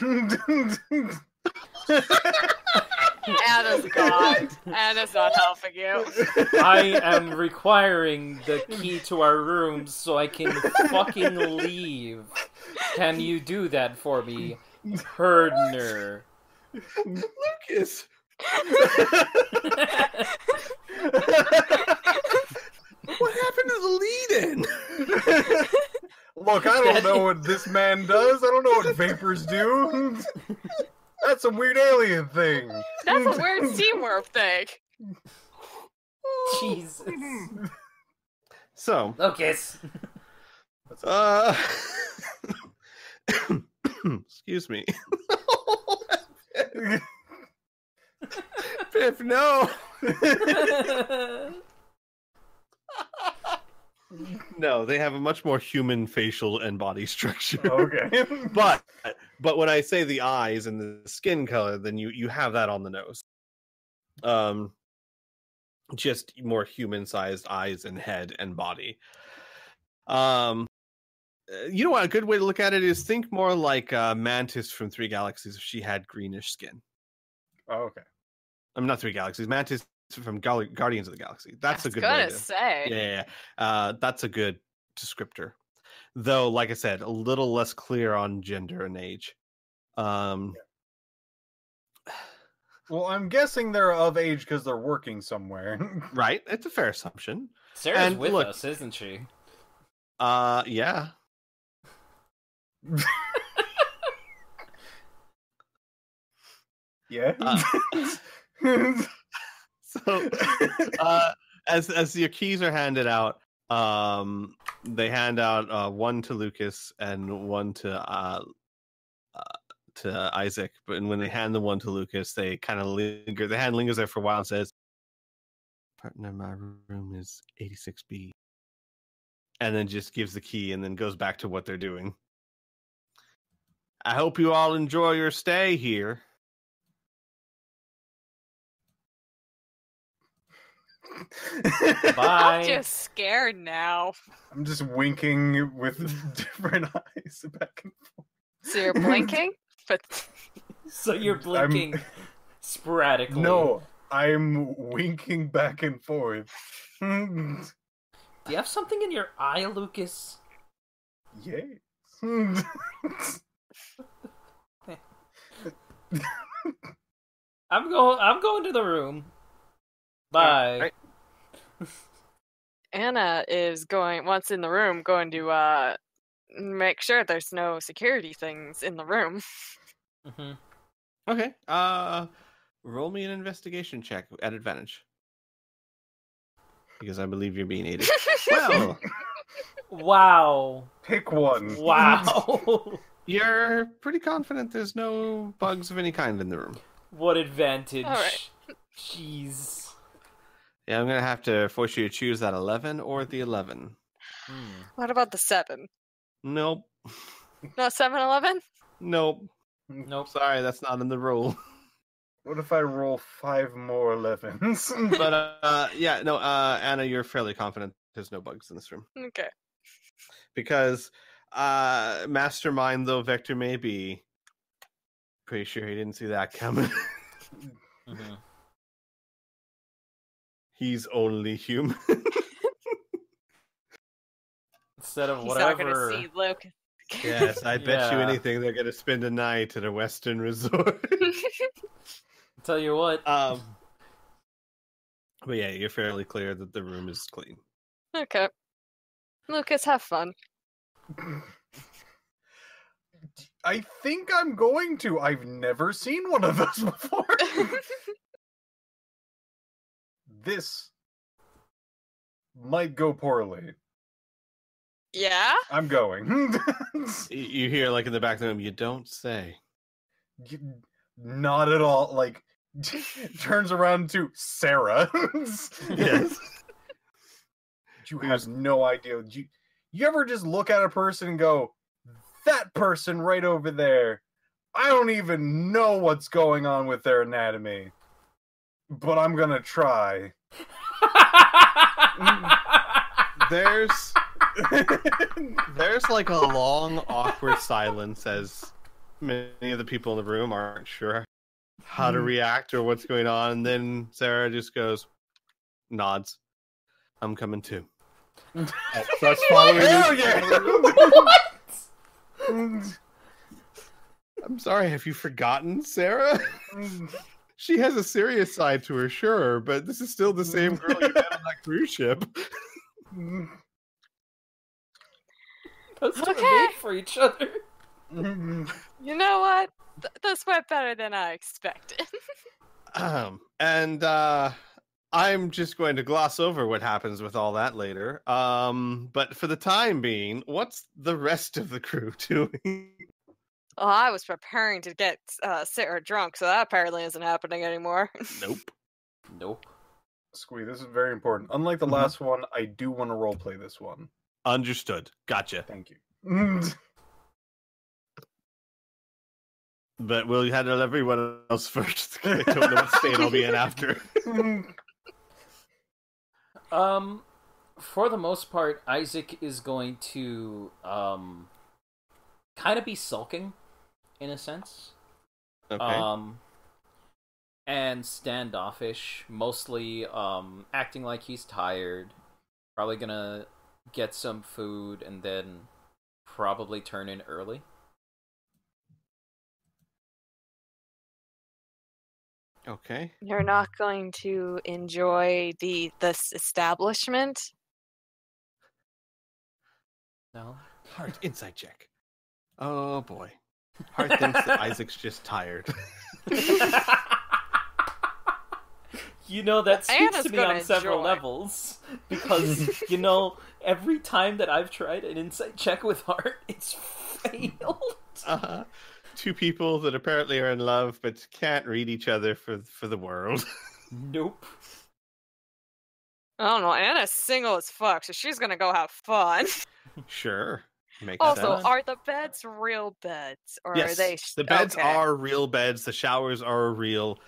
Anna's gone. Anna's not helping you. I am requiring the key to our rooms so I can fucking leave. Can you do that for me, partner? Lucas! What happened to the lead-in? Look, I don't know what this man does. I don't know what vapors do. That's a weird alien thing. That's a weird Steamworm thing. Jesus. So, Lucas. excuse me. Piph, no. No, they have a much more human facial and body structure. Okay. But when I say the eyes and the skin color, then you have that on the nose. Just more human-sized eyes and head and body. You know what? A good way to look at it is think more like Mantis from 3 Galaxies if she had greenish skin. Oh, okay. I'm not 3 Galaxies. Mantis from Guardians of the Galaxy. That's a good way to say. Yeah. That's a good descriptor. Though, like I said, a little less clear on gender and age. Well, I'm guessing they're of age because they're working somewhere. Right. It's a fair assumption. Sarah's And with look- us, isn't she? Yeah. Yeah. So, as your keys are handed out, they hand out one to Lucas and one to Isaac. But when they hand the one to Lucas, they kind of linger. The hand lingers there for a while and says, "Partner, my room is 86B," and then just gives the key and then goes back to what they're doing. I hope you all enjoy your stay here. Bye. I'm just scared now. I'm just winking with different eyes back and forth. So you're blinking? But So you're blinking sporadically. No, I'm winking back and forth. Do you have something in your eye, Lucas? Yes. I'm going to the room. Bye. Right. Anna is once in the room, going to make sure there's no security things in the room. Mm-hmm. Okay. Roll me an investigation check at advantage. Because I believe you're being aided. Well, Wow. Pick one. Wow. you're pretty confident there's no bugs of any kind in the room. What advantage. All right. Jeez. Yeah, I'm going to have to force you to choose that 11 or the 11. What about the 7? Nope. No 7-11? Nope. Nope. Sorry, that's not in the rule. What if I roll 5 more 11s? But, Anna, you're fairly confident there's no bugs in this room. Okay. Because, mastermind though Vector may be, pretty sure he didn't see that coming. Mm-hmm. He's only human. Instead of He's not going whatever. to see Lucas. Yes, I bet you Yeah. anything they're gonna spend a night at a Western resort. Tell you what. But yeah, you're fairly clear that the room is clean. Okay. Lucas, have fun. I think I'm going to. I've never seen one of those before. This might go poorly. Yeah? I'm going. You hear, like, in the back of the room, you don't say. Not at all. Like, turns around to Sarah. Yes. You have no idea. You ever just look at a person and go, that person right over there, I don't even know what's going on with their anatomy, but I'm gonna try. There's like a long, awkward silence as many of the people in the room aren't sure how to react or what's going on. And then Sarah just goes, nods. I'm coming too. And starts following Hell you. yeah! I'm sorry, have you forgotten, Sarah? She has a serious side to her, sure, but this is still the same girl you met on that cruise ship. Those two are Okay. made for each other. You know what? This went better than I expected. And I'm just going to gloss over what happens with all that later. But for the time being, what's the rest of the crew doing? Well, I was preparing to get Sarah drunk, so that apparently isn't happening anymore. Nope. Squee, this is very important. Unlike the last one, I do want to roleplay this one. Understood. Gotcha. Thank you. But we'll handle everyone else first. I don't know what state I'll be in after. For the most part, Isaac is going to kind of be sulking, in a sense. Okay. And standoffish, mostly acting like he's tired. Probably gonna get some food and then probably turn in early. Okay. You're not going to enjoy this establishment? No. Hard insight check. Oh boy. Hard thinks that Isaac's just tired. You know, that speaks Anna's to me gonna on several enjoy. levels. Because, every time that I've tried an insight check with Heart, it's failed. Two people that apparently are in love but can't read each other for the world. Nope. I don't know. Anna's single as fuck, so she's gonna go have fun. Sure. Makes Also, sense. are the beds real beds, or Yes, are they? the beds okay. are real beds. The showers are real.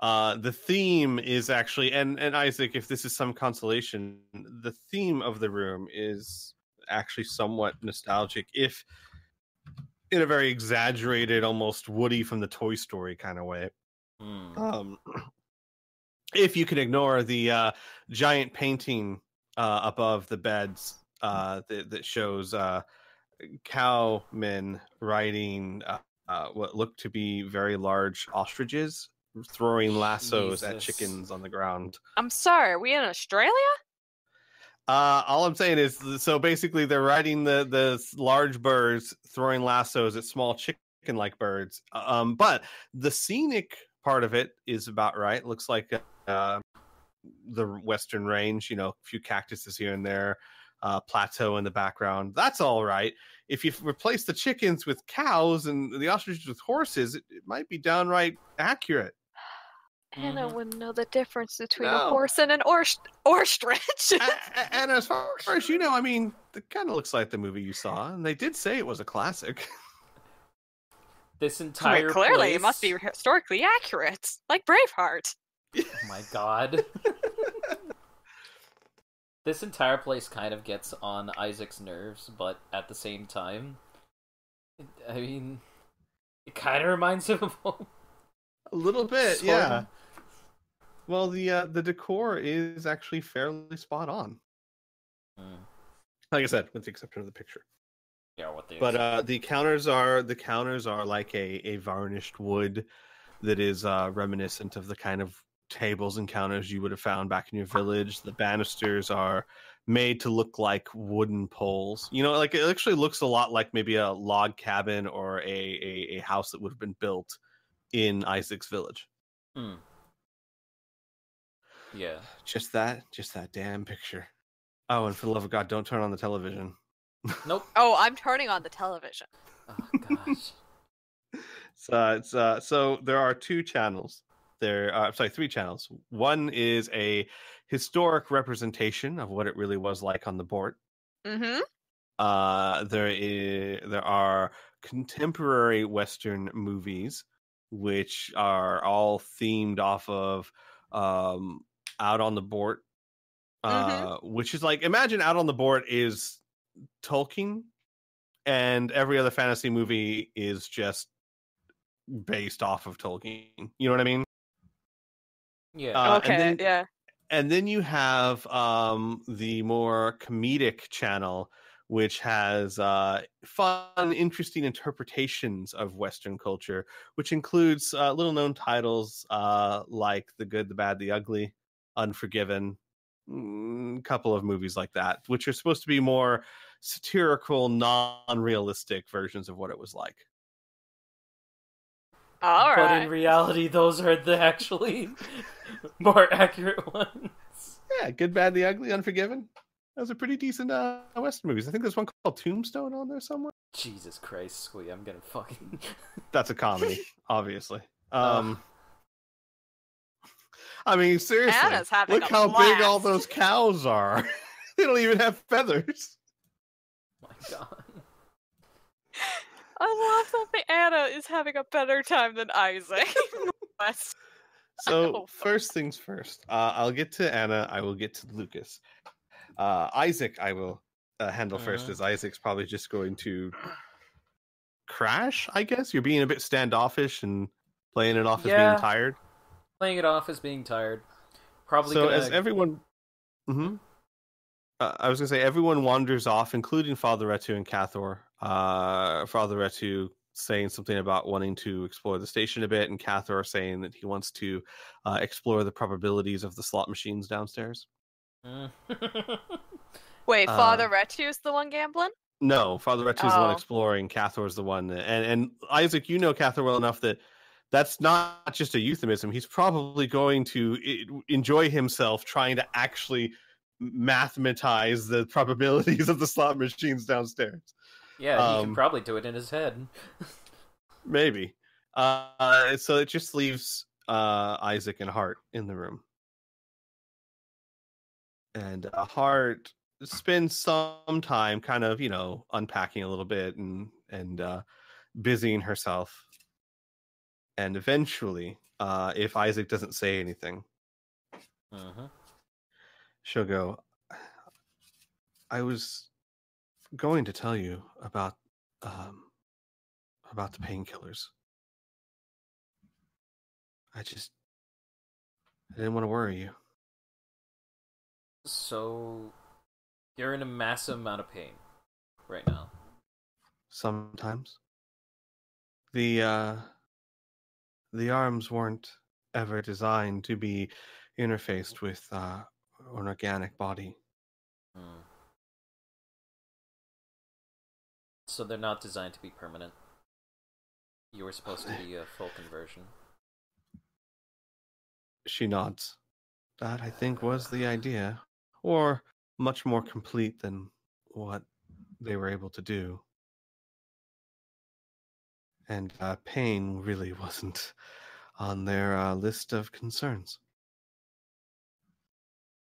The theme is actually, and Isaac, if this is some consolation, the theme of the room is actually somewhat nostalgic, if in a very exaggerated, almost Woody from the Toy Story kind of way. If you can ignore the giant painting above the beds that shows cowmen riding what look to be very large ostriches, throwing lassos at Jesus. chickens on the ground. I'm sorry. Are we in Australia? All I'm saying is, so basically they're riding the large birds, throwing lassos at small chicken-like birds. But the scenic part of it is about right. Looks like the Western Range, a few cactuses here and there, plateau in the background. That's all right. If you replace the chickens with cows and the ostriches with horses, it might be downright accurate. Anna wouldn't know the difference between a No. horse and an ostrich. And as far as you know, it kind of looks like the movie you saw, and they did say it was a classic. This entire Clearly, place... it must be historically accurate, like Braveheart. Oh my god. This entire place kind of gets on Isaac's nerves, but at the same time, it kind of reminds him of home. A little bit, Sort yeah. of. Well, the decor is actually fairly spot on. Like I said, with the exception of the picture. Yeah, what the But the counters are like a varnished wood that is reminiscent of the kind of tables and counters you would have found back in your village. The banisters are made to look like wooden poles. You know, like it actually looks a lot like maybe a log cabin or a house that would have been built in Isaac's village. Hmm. Yeah. Just that damn picture. Oh, and for the love of God, don't turn on the television. Nope. Oh, I'm turning on the television. Oh gosh. So there are two channels. Three channels. One is a historic representation of what it really was like on the board. Mm-hmm. There are contemporary Western movies, which are all themed off of Out on the Board, which is like, imagine Out on the Board is Tolkien, and every other fantasy movie is just based off of Tolkien. You know what I mean? Yeah. Okay, yeah. And then you have the more comedic channel, which has fun, interesting interpretations of Western culture, which includes little-known titles like The Good, the Bad, the Ugly, Unforgiven, a couple of movies like that, which are supposed to be more satirical, non-realistic versions of what it was like. All But right. in reality, those are the actually more accurate ones. Yeah, Good, Bad, the Ugly, Unforgiven. Those are pretty decent Western movies. I think there's one called Tombstone on there somewhere. Jesus Christ, Squee, I'm gonna fucking... That's a comedy, obviously. I mean, seriously, Anna's having look a how big all blast. those cows are. They don't even have feathers. My god. I love that Anna is having a better time than Isaac. West. So first things first, I'll get to Anna. I will get to Lucas. Isaac, I will handle first, as Isaac's probably just going to crash, I guess. You're being a bit standoffish and playing it off as being tired. Playing it off as being tired. Probably So gonna... as everyone... I was going to say, everyone wanders off, including Father Retu and Cathor. Father Retu saying something about wanting to explore the station a bit, and Cathor saying that he wants to explore the probabilities of the slot machines downstairs. Wait, Father Retu's the one gambling? No, Father Retu's the one exploring. Cathor's the one and Isaac, you know Cathor well enough that that's not just a euphemism. He's probably going to enjoy himself trying to actually mathematize the probabilities of the slot machines downstairs. Yeah, he can probably do it in his head. Maybe. So it just leaves Isaac and Hart in the room. And Hart spends some time kind of, unpacking a little bit and busying herself. And eventually, if Isaac doesn't say anything, she'll go, I was going to tell you about the painkillers. I didn't want to worry you. So, you're in a massive amount of pain right now. Sometimes. The arms weren't ever designed to be interfaced with an organic body. So they're not designed to be permanent. You were supposed to be a full conversion. She nods. That, I think, was the idea. Or much more complete than what they were able to do. And pain really wasn't on their list of concerns.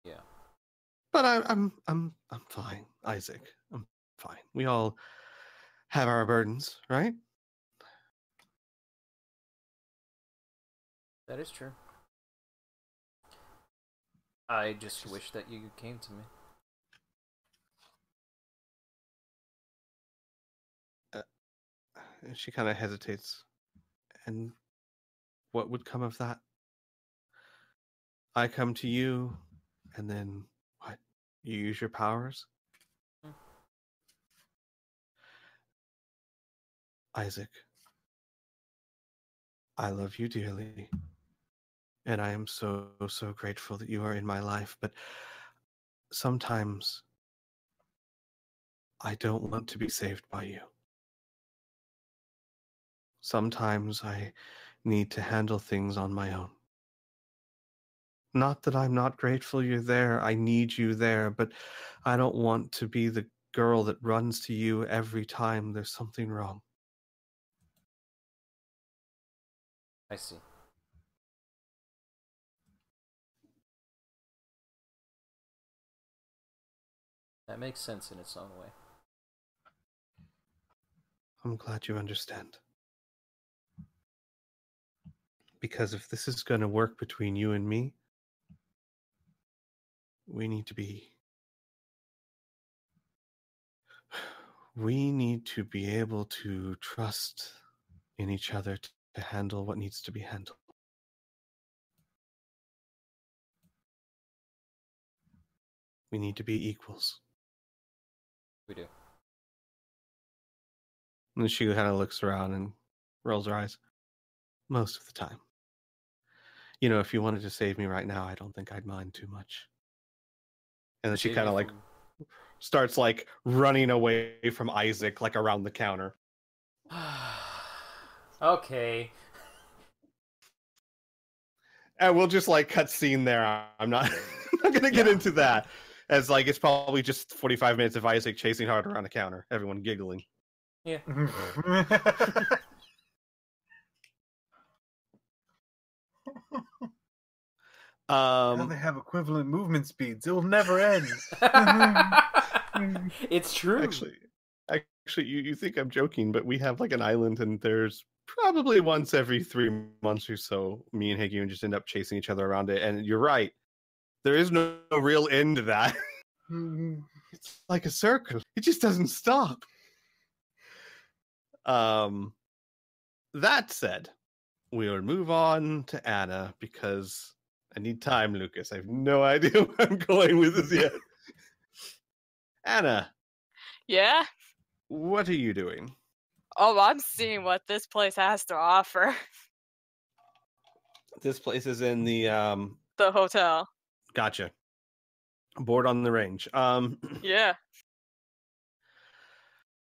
Yeah. But I'm fine, Isaac. I'm fine. We all have our burdens, right? That is true. I just wish that you came to me. She kind of hesitates. And what would come of that? I come to you, and then what? You use your powers? Isaac, I love you dearly, and I am so, so grateful that you are in my life, but sometimes I don't want to be saved by you. Sometimes I need to handle things on my own. Not that I'm not grateful you're there, I need you there, but I don't want to be the girl that runs to you every time there's something wrong. I see. That makes sense in its own way. I'm glad you understand. Because if this is going to work between you and me, we need to be able to trust in each other to handle what needs to be handled. We need to be equals. We do. And she kind of looks around and rolls her eyes. Most of the time. You know, if you wanted to save me right now, I don't think I'd mind too much. And then she Save kind of you like from- starts like running away from Isaac, like around the counter. Okay. And we'll just like cut scene there. I'm not, I'm not gonna get into that. As like it's probably just 45 minutes of Isaac chasing hard around the counter, everyone giggling. Yeah. Now they have equivalent movement speeds. It will never end. It's true. Actually, you think I'm joking, but we have like an island, and there's probably once every 3 months or so, me and Higgy just end up chasing each other around it. And you're right, there is no real end to that. It's like a circle; it just doesn't stop. That said, we'll move on to Anna because I need time, Lucas. I have no idea where I'm going with this yet. Anna, Yeah? what are you doing? Oh, I'm seeing what this place has to offer. This place is in the The hotel. Gotcha. Board on the Range. Yeah.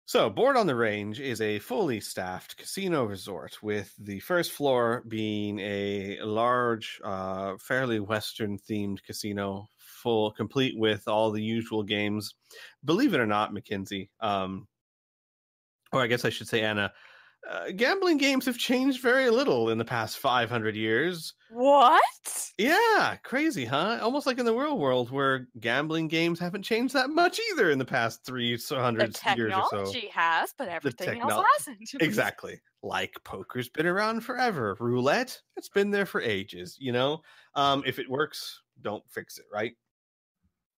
So, Board on the Range is a fully staffed casino resort with the first floor being a large, fairly Western-themed casino, complete with all the usual games. Believe it or not, Mackenzie, or I guess I should say Anna, gambling games have changed very little in the past 500 years. What? Yeah, crazy, huh? Almost like in the real world where gambling games haven't changed that much either in the past 300 The years or so. technology has, but everything else hasn't. Exactly. Like poker's been around forever. Roulette, it's been there for ages, you know? If it works, don't fix it, right?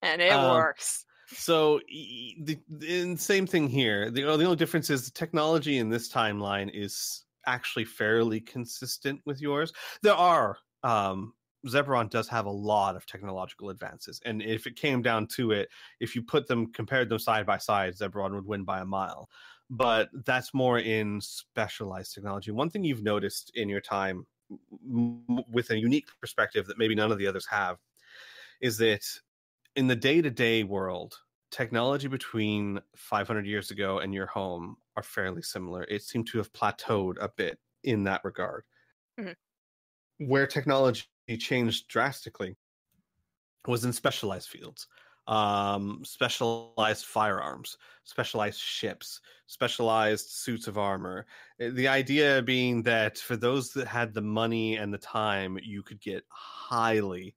And it works. So, the same thing here. The only difference is the technology in this timeline is actually fairly consistent with yours. There are Zebron does have a lot of technological advances, and if it came down to it, if you compared them side by side, Zebron would win by a mile. But that's more in specialized technology. One thing you've noticed in your time with a unique perspective that maybe none of the others have is that in the day-to-day world, technology between 500 years ago and your home are fairly similar. It seemed to have plateaued a bit in that regard. Mm-hmm. Where technology changed drastically was in specialized fields. Specialized firearms, specialized ships, specialized suits of armor. The idea being that for those that had the money and the time, you could get highly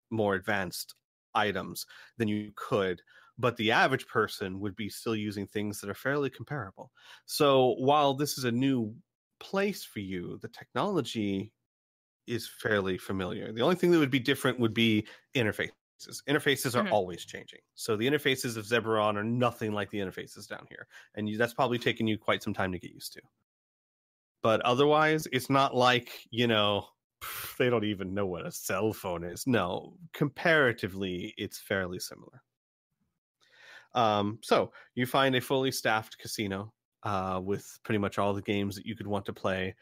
more advanced items than you could, but the average person would be still using things that are fairly comparable. So while this is a new place for you, the technology is fairly familiar. The only thing that would be different would be interfaces. Interfaces are always changing. So the interfaces of Zebron are nothing like the interfaces down here, and that's probably taken you quite some time to get used to. But otherwise, it's not like, you know, they don't even know what a cell phone is. No, comparatively, it's fairly similar. So you find a fully staffed casino. with pretty much all the games that you could want to play.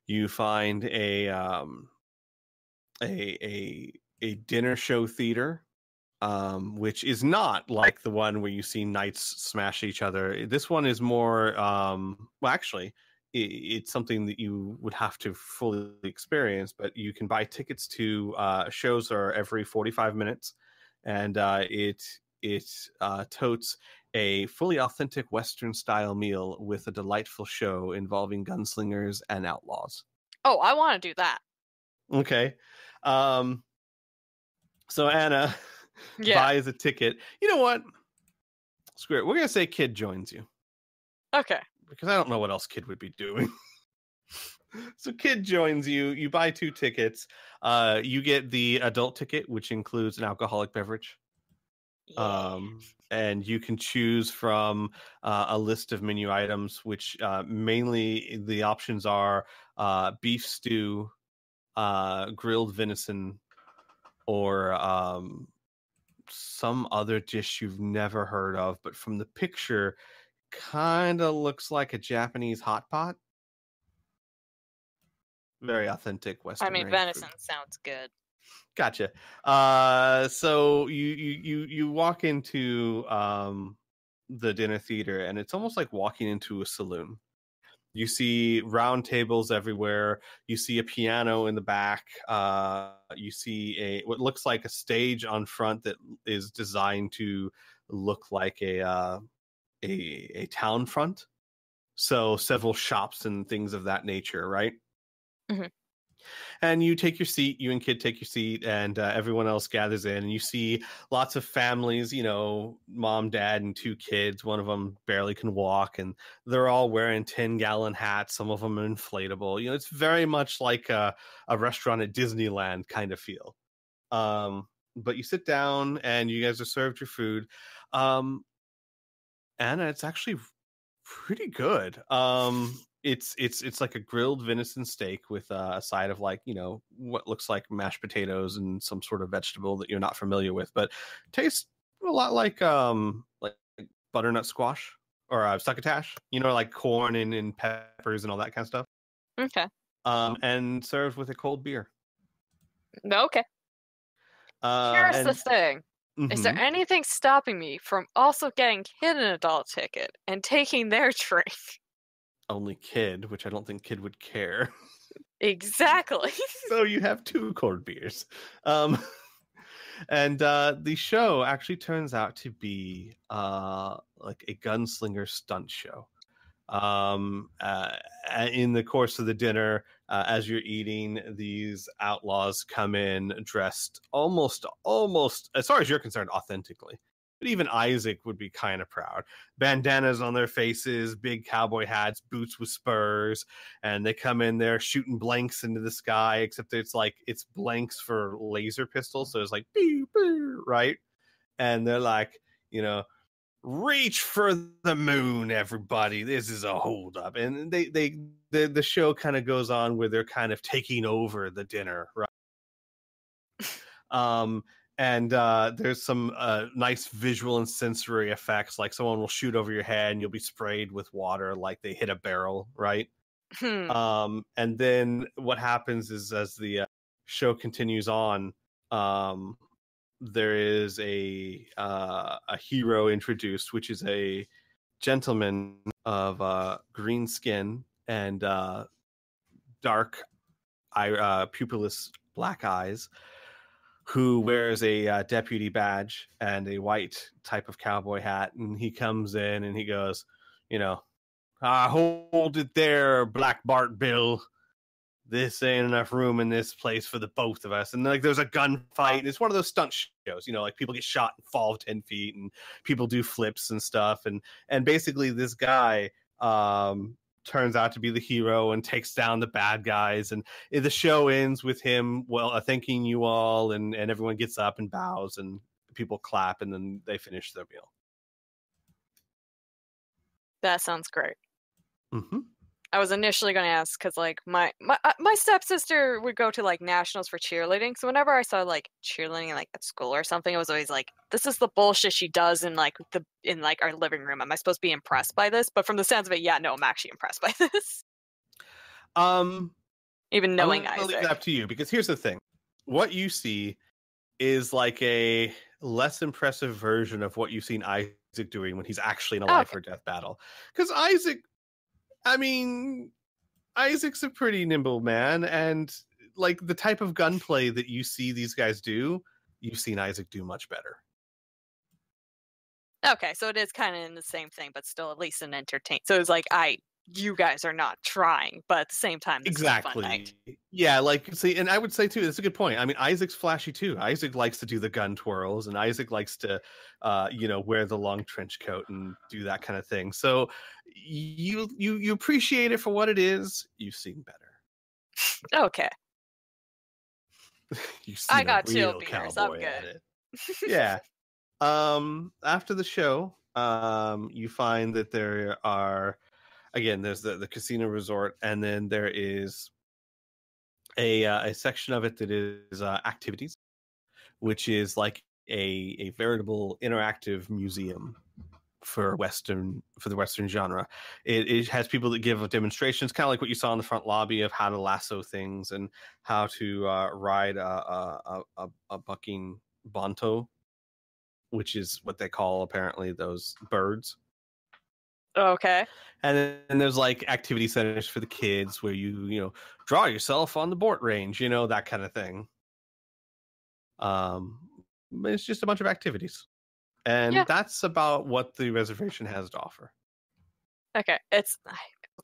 You find a dinner show theater, which is not like the one where you see knights smash each other. This one is more, actually, it's something that you would have to fully experience, but you can buy tickets to shows are every 45 minutes, and it totes a fully authentic Western style meal with a delightful show involving gunslingers and outlaws. Oh, I want to do that. Okay. So Anna Yeah. buys a ticket. You know what? Screw it. We're going to say Kid joins you. Okay. Because I don't know what else Kid would be doing. So Kid joins you. You buy 2 tickets. You get the adult ticket, which includes an alcoholic beverage. Yeah. And you can choose from a list of menu items, which mainly the options are beef stew, grilled venison, or some other dish you've never heard of, but from the picture, kind of looks like a Japanese hot pot. Very authentic Western. I mean, venison sounds good. Gotcha. So you walk into the dinner theater, and it's almost like walking into a saloon. You see round tables everywhere. You see a piano in the back. You see what looks like a stage on front that is designed to look like a town front. So several shops and things of that nature, right? Mm-hmm. And you take your seat, you and Kid take your seat, and everyone else gathers in, and you see lots of families, mom, dad, and 2 kids. One of them barely can walk, and they're all wearing 10-gallon hats. Some of them are inflatable. It's very much like a restaurant at Disneyland kind of feel. But you sit down, and you guys are served your food. Anna, it's actually pretty good. It's like a grilled venison steak with a side of what looks like mashed potatoes and some sort of vegetable that you're not familiar with, but tastes a lot like butternut squash or succotash, like corn and peppers and all that kind of stuff. Okay. And served with a cold beer. Okay. Here's the thing. Is there anything stopping me from also getting Kid an adult ticket and taking their drink? Only Kid, which I don't think Kid would care. Exactly. So you have 2 cold beers. And the show actually turns out to be like a gunslinger stunt show. In the course of the dinner, as you're eating, these outlaws come in dressed almost, as far as you're concerned, authentically. But even Isaac would be kind of proud. Bandanas on their faces, big cowboy hats, boots with spurs, and they come in there shooting blanks into the sky, except it's blanks for laser pistols, so it's like, boo, boo, right? And they're like, reach for the moon, everybody. This is a holdup. And the show kind of goes on where they're kind of taking over the dinner, right? And there's some nice visual and sensory effects, like someone will shoot over your head and you'll be sprayed with water like they hit a barrel, right? And then what happens is, as the show continues on, there is a hero introduced, which is a gentleman of green skin and dark pupilless black eyes, who wears a deputy badge and a white type of cowboy hat. And he comes in and he goes, hold it there, Black Bart Bill. This ain't enough room in this place for the both of us. And there's a gunfight. And it's one of those stunt shows, people get shot and fall 10 feet and people do flips and stuff. And basically this guy turns out to be the hero and takes down the bad guys. And the show ends with him, thanking you all. And everyone gets up and bows and people clap and then they finish their meal. That sounds great. Mm-hmm. I was initially going to ask because, like, my stepsister would go to, like, nationals for cheerleading. So whenever I saw, like, cheerleading, like, at school or something, it was always like, this is the bullshit she does in, like, our living room. Am I supposed to be impressed by this? But from the sounds of it, yeah, no, I'm actually impressed by this. Even knowing I'm gonna leave Isaac. that up to you, because here's the thing. What you see is like a less impressive version of what you've seen Isaac doing when he's actually in a life or death battle. Because Isaac's a pretty nimble man, and like the type of gunplay that you see these guys do, you've seen Isaac do much better. Okay, so it is kind of in the same thing, but still at least an entertain. So it's like, you guys are not trying, but at the same time, this is a fun night. Yeah, like, see, and I would say too, that's a good point. I mean, Isaac's flashy too. Isaac likes to do the gun twirls, and Isaac likes to, wear the long trench coat and do that kind of thing. So you appreciate it for what it is. You've seen better. Okay. You've seen I got a chill real beers. cowboy I'm good. at it. Yeah. After the show, you find that there are, again, there's the casino resort, and then there is a section of it that is activities, which is like a veritable interactive museum for the Western genre. It has people that give demonstrations, kind of like what you saw in the front lobby, of how to lasso things and how to ride a bucking bonto, which is what they call apparently those birds. Okay. And then there's like activity centers for the kids where you draw yourself on the board range, that kind of thing. It's just a bunch of activities. And that's about what the reservation has to offer. Okay. It's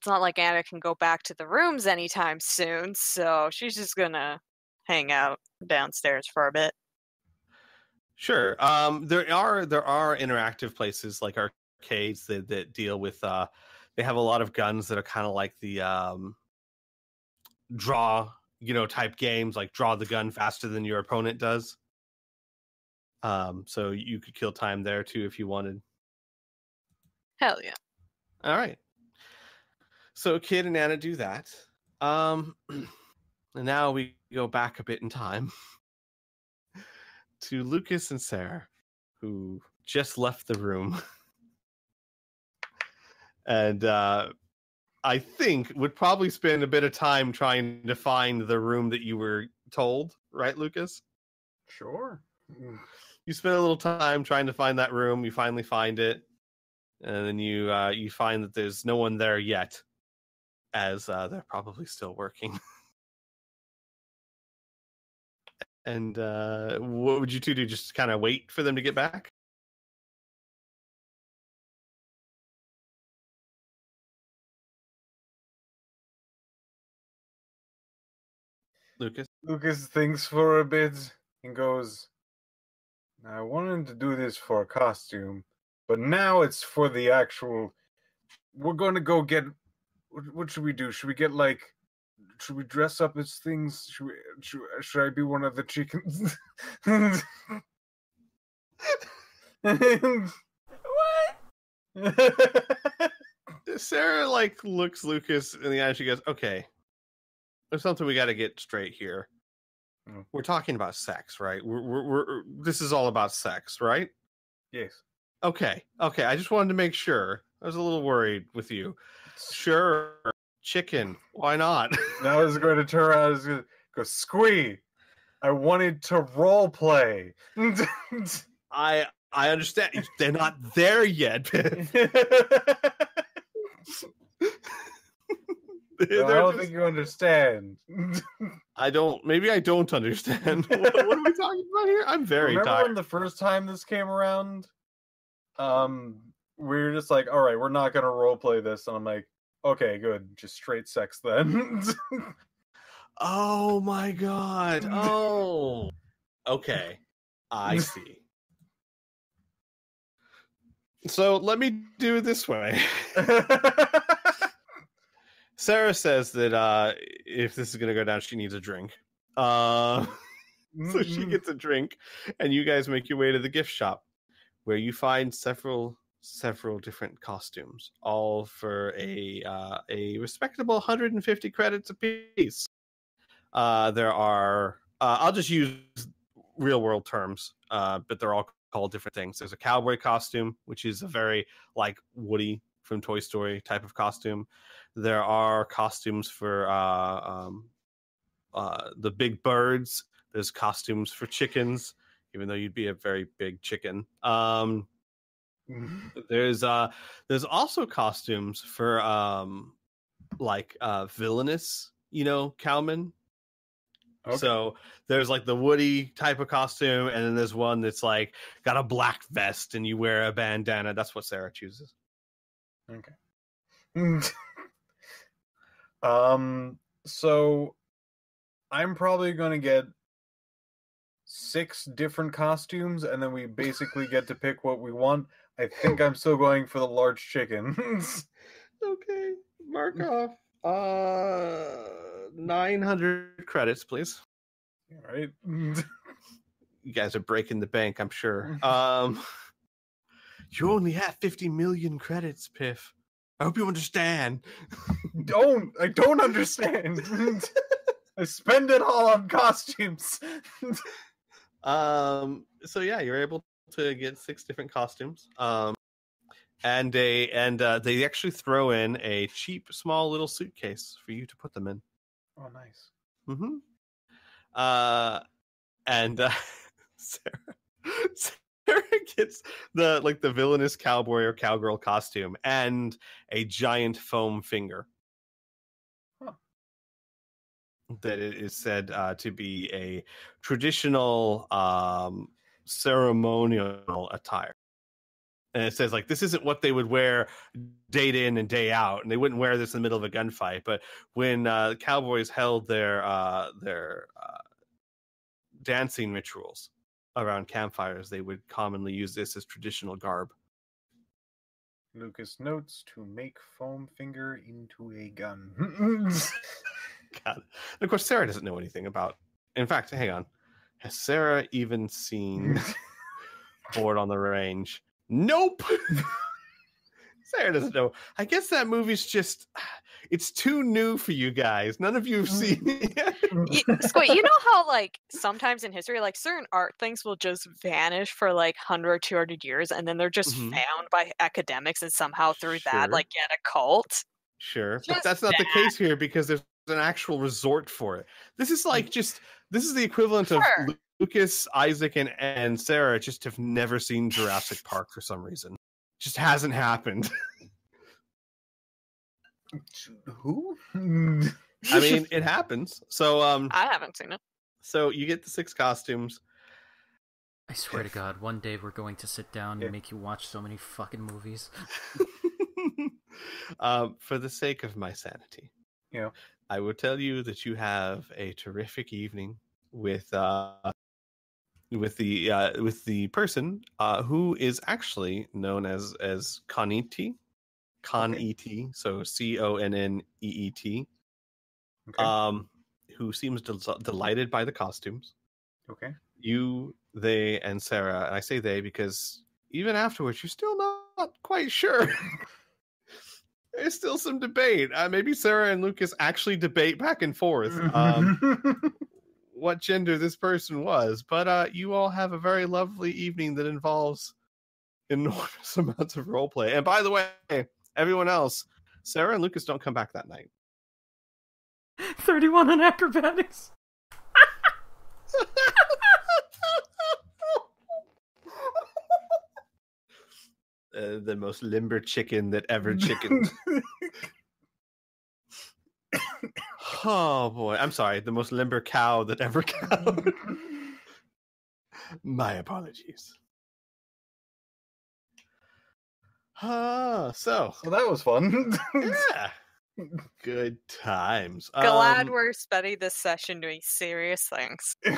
not like Anna can go back to the rooms anytime soon, so she's just gonna hang out downstairs for a bit. Sure. There are interactive places like arcades that deal with they have a lot of guns that are kind of like the draw type games, like draw the gun faster than your opponent does. So you could kill time there too if you wanted. Hell yeah. All right. So Kid and Anna do that. And now we go back a bit in time to Lucas and Sarah, who just left the room. And I think would probably spend a bit of time trying to find the room that you were told, right, Lucas? Sure. You spend a little time trying to find that room. You finally find it, and then you find that there's no one there yet, as they're probably still working. And what would you two do? Just kind of wait for them to get back? Lucas thinks for a bit and goes, I wanted to do this for a costume, but now it's for the actual... We're going to go get... What should we do? Should we get, like... Should we dress up as things? Should I be one of the chickens? What? Sarah, like, looks Lucas in the eye and she goes, okay, there's something we got to get straight here. We're talking about sex, right? This is all about sex, right? Yes. Okay. I just wanted to make sure. I was a little worried with you. Sure. Chicken. Why not? Now I was going to turn around and going to go, Squee, I wanted to role play. I understand. They're not there yet. I don't think you understand. Maybe I don't understand. What are we talking about here? I'm very tired. Remember when the first time this came around? We were just like, all right, we're not going to roleplay this. And I'm like, okay, good. Just straight sex then. Oh my God. Oh. Okay. I see. So let me do it this way. Sarah says that if this is going to go down, she needs a drink. So she gets a drink, and you guys make your way to the gift shop, where you find several several different costumes, all for a respectable 150 credits apiece. There are I'll just use real world terms, but they're all called different things. There's a cowboy costume, which is a very like Woody from Toy Story type of costume. There are costumes for the big birds. There's costumes for chickens, even though you'd be a very big chicken. There's also costumes for villainous, cowmen. Okay. So there's like the Woody type of costume, and then there's one that's like got a black vest and you wear a bandana. That's what Sarah chooses. Okay. So I'm probably going to get 6 different costumes, and then we basically get to pick what we want. I think I'm still going for the large chicken. Okay, mark off 900 credits, please. All right. You guys are breaking the bank, I'm sure. You only have 50 million credits, Piph. I hope you understand. I don't understand. I spend it all on costumes. So yeah, you're able to get 6 different costumes. And they actually throw in a cheap, small little suitcase for you to put them in. Oh, nice. Mm-hmm. Sarah gets the villainous cowboy or cowgirl costume and a giant foam finger. Huh. That it is said to be a traditional ceremonial attire. And it says, like, this isn't what they would wear day in and day out, and they wouldn't wear this in the middle of a gunfight. But when cowboys held their dancing rituals around campfires, they would commonly use this as traditional garb. Lucas notes to make foam finger into a gun. God. And of course, Sarah doesn't know anything about. In fact, hang on. Has Sarah even seen Board on the Range? Nope. Sarah doesn't know. I guess that movie's just, it's too new for you guys. None of you have seen it. Squee, you know how like sometimes in history, like certain art things will just vanish for like 100 or 200 years, and then they're just found by academics, and somehow through that like get a cult. Sure, but that's not the case here because there's an actual resort for it. This is like this is the equivalent of Lucas, Isaac, and Sarah just have never seen Jurassic Park for some reason. Just hasn't happened. Who? I mean, it happens. So I haven't seen it. So you get the 6 costumes. I swear to God, one day we're going to sit down and make you watch so many fucking movies. For the sake of my sanity, yeah, I will tell you that you have a terrific evening with the person who is actually known as Conneet. Conneet, so Conneet. Okay. Who seems delighted by the costumes. Okay. You, they, and Sarah, and I say they because even afterwards, you're still not quite sure. There's still some debate. Maybe Sarah and Lucas actually debate back and forth what gender this person was. But you all have a very lovely evening that involves enormous amounts of roleplay. And by the way, everyone else, Sarah and Lucas don't come back that night. 31 on acrobatics. The most limber chicken that ever chickened. Oh boy, I'm sorry. The most limber cow that ever cowed. My apologies. So that was fun. Yeah. Good times. Glad we're spending this session doing serious things. We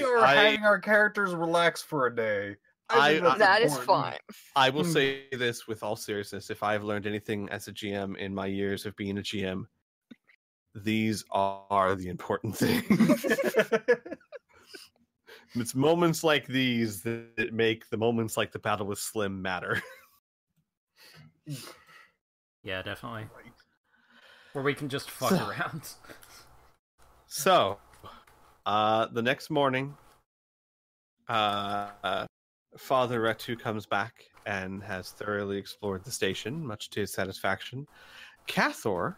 are having our characters relax for a day. That is fine. I will say this with all seriousness. If I've learned anything as a GM in my years of being a GM, these are the important things. It's moments like these that make the moments like the battle with Slim matter. Yeah, definitely. Where we can just fuck around. So, the next morning, Father Retu comes back and has thoroughly explored the station, much to his satisfaction. Cathor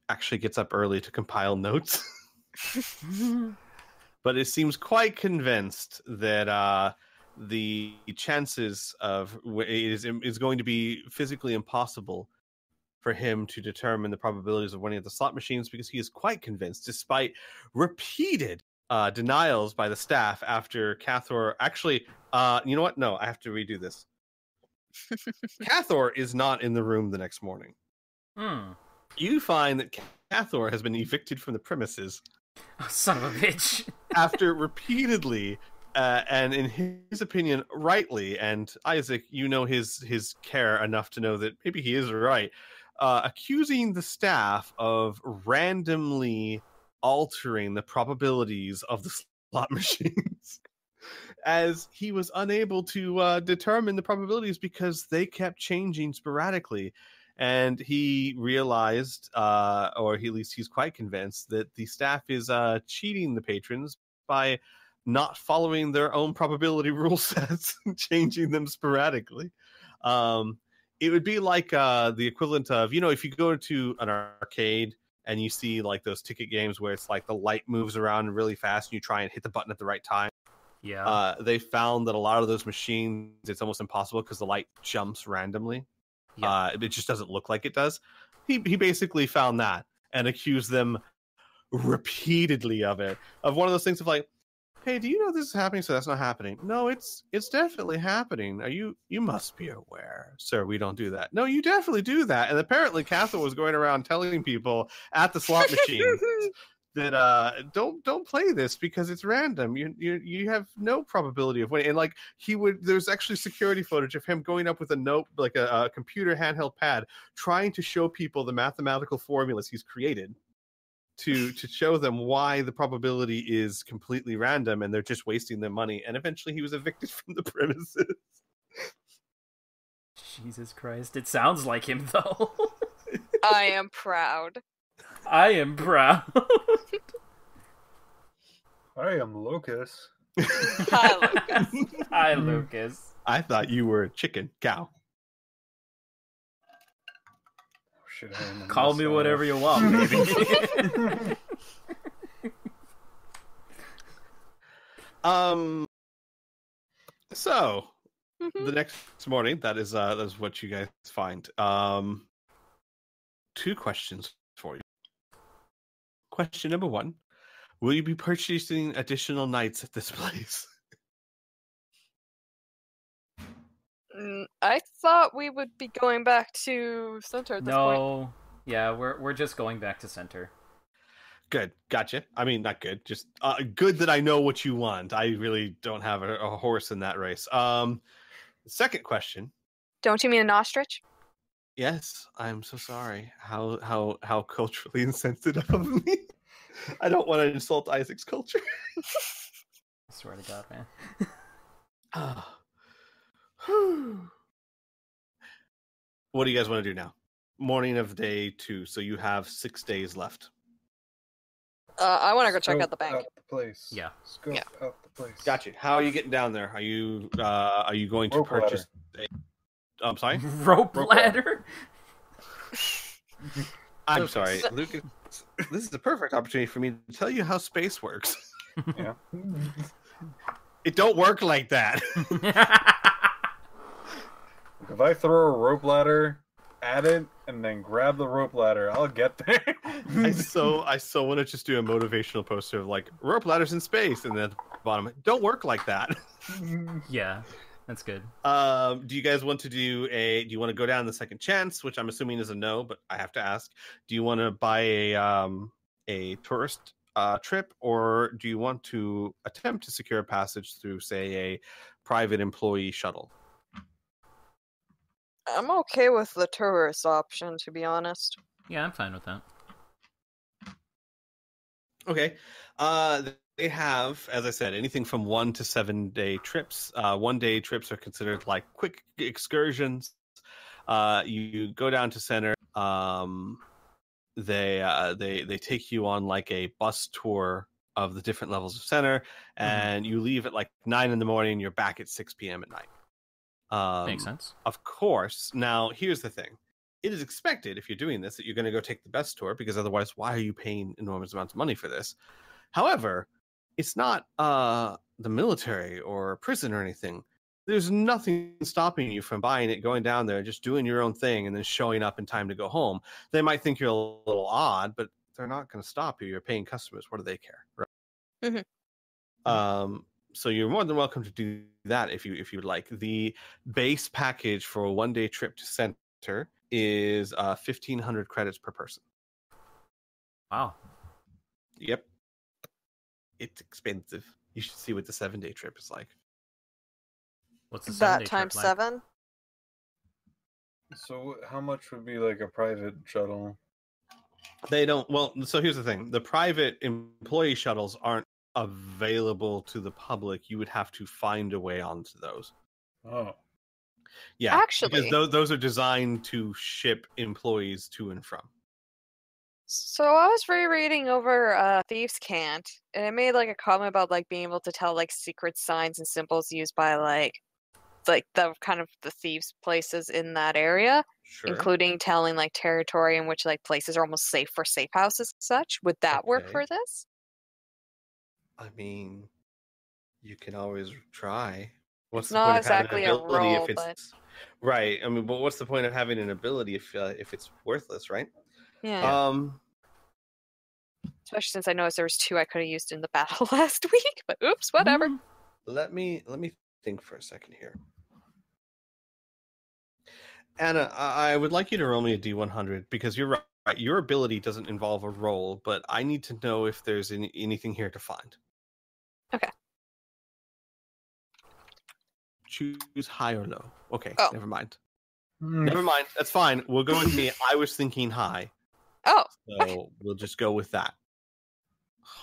actually gets up early to compile notes. But it seems quite convinced that the chances of it is going to be physically impossible for him to determine the probabilities of winning at the slot machines, because he is quite convinced, despite repeated denials by the staff after Cathor actually... you know what? No, I have to redo this. Cathor is not in the room the next morning. You find that Cathor has been evicted from the premises. Oh, son of a bitch. After repeatedly, and in his opinion, rightly, and Isaac, you know his care enough to know that maybe he is right, accusing the staff of randomly altering the probabilities of the slot machines. As he was unable to determine the probabilities because they kept changing sporadically. And he realized, or at least he's quite convinced, that the staff is cheating the patrons by not following their own probability rule sets and changing them sporadically. It would be like the equivalent of, if you go to an arcade and you see like those ticket games where it's like the light moves around really fast and you try and hit the button at the right time. Yeah. They found that a lot of those machines, it's almost impossible because the light jumps randomly. Yeah. It just doesn't look like it does. He basically found that and accused them repeatedly of it. Of one of those things of like, hey, do you know this is happening? So that's not happening. No, it's definitely happening. You must be aware, sir. We don't do that. No, you definitely do that. And apparently, Castle was going around telling people at the slot machine that don't play this because it's random. You have no probability of winning. And like there's actually security footage of him going up with a note, like a computer handheld pad, trying to show people the mathematical formulas he's created to show them why the probability is completely random and they're just wasting their money. And eventually he was evicted from the premises. Jesus Christ. It sounds like him though. I am proud. I am proud. I am Lucas. Hi, Lucas. Hi, Lucas. I thought you were a chicken cow. Shit, I am Call me whatever you want, baby. So the next morning, that is what you guys find. 2 questions for you. Question number 1: will you be purchasing additional nights at this place? I thought we would be going back to Center at this point. No. Yeah, we're just going back to Center. Good, gotcha. I mean, not good, just good that I know what you want. I really don't have a horse in that race. Second question. Don't you mean an ostrich? Yes, I'm so sorry. How culturally insensitive of me. I don't want to insult Isaac's culture. I swear to God, man. What do you guys want to do now? Morning of day 2, so you have 6 days left. I want to go check out the bank. Out the place. Yeah. Scope out the place. Gotcha. How are you getting down there? Are you going to Rope purchase? I'm sorry. Rope ladder. I'm sorry, Lucas. This is the perfect opportunity for me to tell you how space works. Yeah. It don't work like that. If I throw a rope ladder at it and then grab the rope ladder, I'll get there. I so want to just do a motivational poster of like rope ladders in space, and then at the bottom, don't work like that. Yeah, that's good. Do you guys want to do do you want to go down the second chance, which I'm assuming is a no, but I have to ask. Do you want to buy a tourist trip, or do you want to attempt to secure a passage through, say, a private employee shuttle? I'm okay with the tourist option, to be honest. Yeah, I'm fine with that. Okay. They have, as I said, anything from 1 to 7 day trips. 1 day trips are considered like quick excursions. You go down to center. They take you on like a bus tour of the different levels of center, and you leave at like 9 in the morning. You're back at 6 p.m. at night. Makes sense. Of course. Now, here's the thing. It is expected, if you're doing this, that you're going to go take the bus tour, because otherwise, why are you paying enormous amounts of money for this? However, it's not the military or prison or anything. There's nothing stopping you from buying it, going down there, just doing your own thing, and then showing up in time to go home. They might think you're a little odd, but they're not going to stop you. You're paying customers. What do they care? Right? Mm-hmm. So you're more than welcome to do that if you would like. The base package for a 1 day trip to center is 1,500 credits per person. Wow. Yep. It's expensive. You should see what the 7 day trip is like. What's the That 7-day times trip like? 7? So how much would be like a private shuttle? They don't. Well, so here's the thing: the private employee shuttles aren't available to the public. You would have to find a way onto those. Oh. Yeah, Actually, because those are designed to ship employees to and from. so I was rereading over Thieves' Cant, and it made like a comment about like being able to tell like secret signs and symbols used by like the kind of the thieves' places in that area, Sure. including telling like territory in which like places are almost safe for safe houses and such. Would that work Okay. for this? I mean, you can always try. What's It's the point not of having exactly an a ability role, if it's but right? I mean, but what's the point of having an ability if it's worthless, right? yeah. Especially since I noticed there was 2 I could have used in the battle last week. But oops, whatever. Let me think for a second here. Anna, I would like you to roll me a D100, because you're right. Your ability doesn't involve a roll, but I need to know if there's anything here to find. Okay. Choose high or low. Okay, Oh. never mind. Hmm. Never mind. That's fine. We'll go with me. I was thinking high, Oh, so okay. we'll just go with that.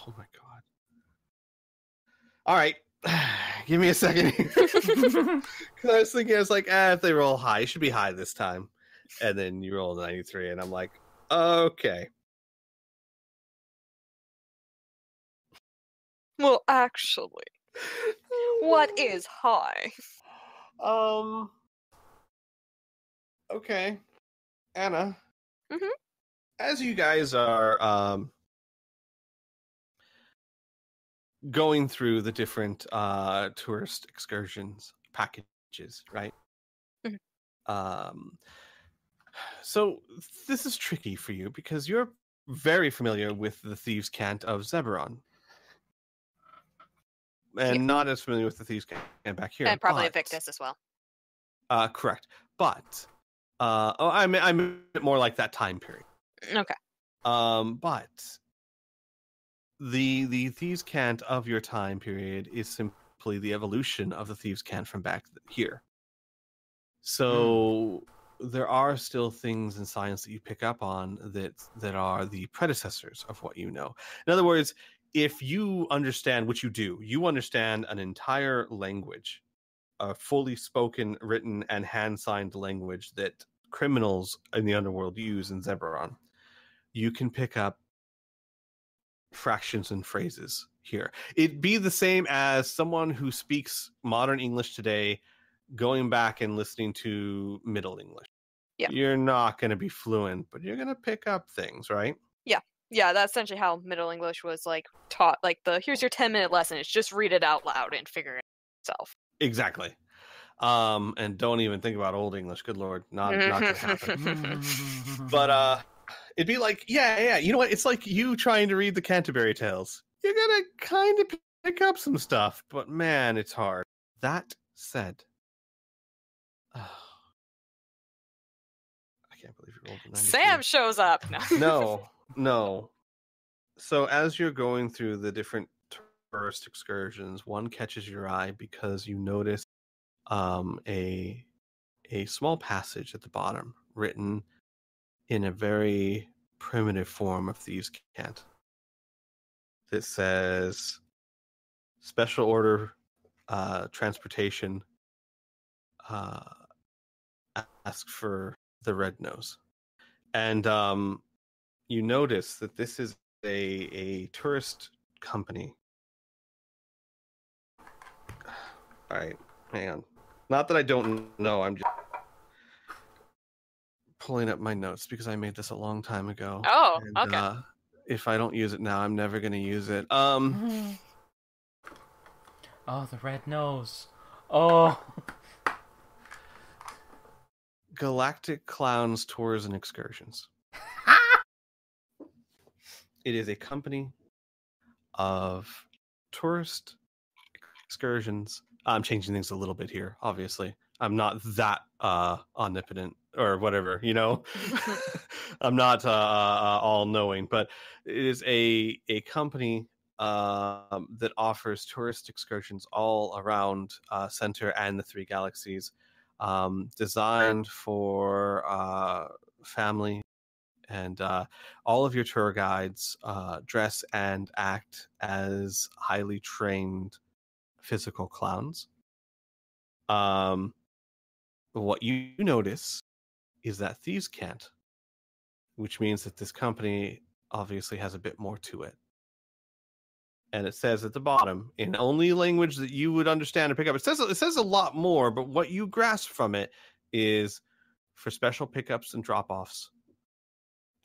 Oh my god. All right. Give me a second. Because I was thinking, I was like, if they roll high, it should be high this time. And then you roll 93, and I'm like, okay. Well, actually, what is high? Okay. Anna. Mhm. As you guys are going through the different tourist excursions packages, right? Mhm. So this is tricky for you because you're very familiar with the Thieves' Cant of Zeberon, and Yep. not as familiar with the Thieves' Cant back here. And probably but, Victus as well. Correct, but I meant more like that time period. Okay. But the Thieves' Cant of your time period is simply the evolution of the Thieves' Cant from back here. So there are still things in science that you pick up on that are the predecessors of what you know. In other words, if you understand what you do, you understand an entire language, a fully spoken, written, and hand-signed language that criminals in the underworld use in Zeberon. You can pick up fractions and phrases here. It'd be the same as someone who speaks modern English today going back and listening to Middle English. Yeah. You're not going to be fluent, but you're going to pick up things, right? Yeah, that's essentially how Middle English was like taught. Like here's your 10-minute lesson. It's just read it out loud and figure it yourself. Exactly. And don't even think about Old English. Good Lord, not going to happen. But it'd be like, yeah. You know what? It's like you trying to read the Canterbury Tales. You're gonna kind of pick up some stuff, but man, it's hard. That said, I can't believe you rolled a 93. Sam shows up. No. No. So as you're going through the different tourist excursions, one catches your eye because you notice a small passage at the bottom written in a very primitive form of Thieves' Cant. that says special order transportation. Ask for the red nose. And you notice that this is a tourist company. All right, hang on. Not that I don't know, I'm just pulling up my notes because I made this a long time ago. Oh, and, okay. If I don't use it now, I'm never going to use it. Oh, the red nose. Oh. Galactic Clowns Tours and Excursions. It is a company of tourist excursions. I'm changing things a little bit here, obviously. I'm not that omnipotent or whatever, you know. I'm not all knowing, but it is a company that offers tourist excursions all around Center and the three galaxies, designed for family. And all of your tour guides dress and act as highly trained physical clowns. What you notice is that thieves can't, which means that this company obviously has a bit more to it. And it says at the bottom, in only language that you would understand and pick up, it says a lot more, but what you grasp from it is for special pickups and drop-offs,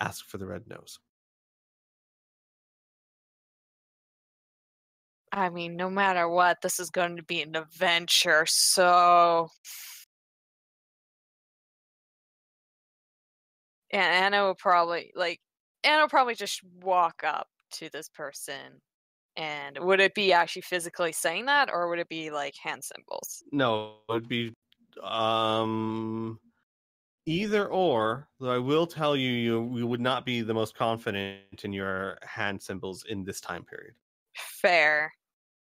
ask for the red nose. I mean, no matter what, this is going to be an adventure, so... And Anna will probably just walk up to this person. And would it be actually physically saying that, or would it be like hand symbols? No, it would be either or, though I will tell you, you would not be the most confident in your hand symbols in this time period. Fair.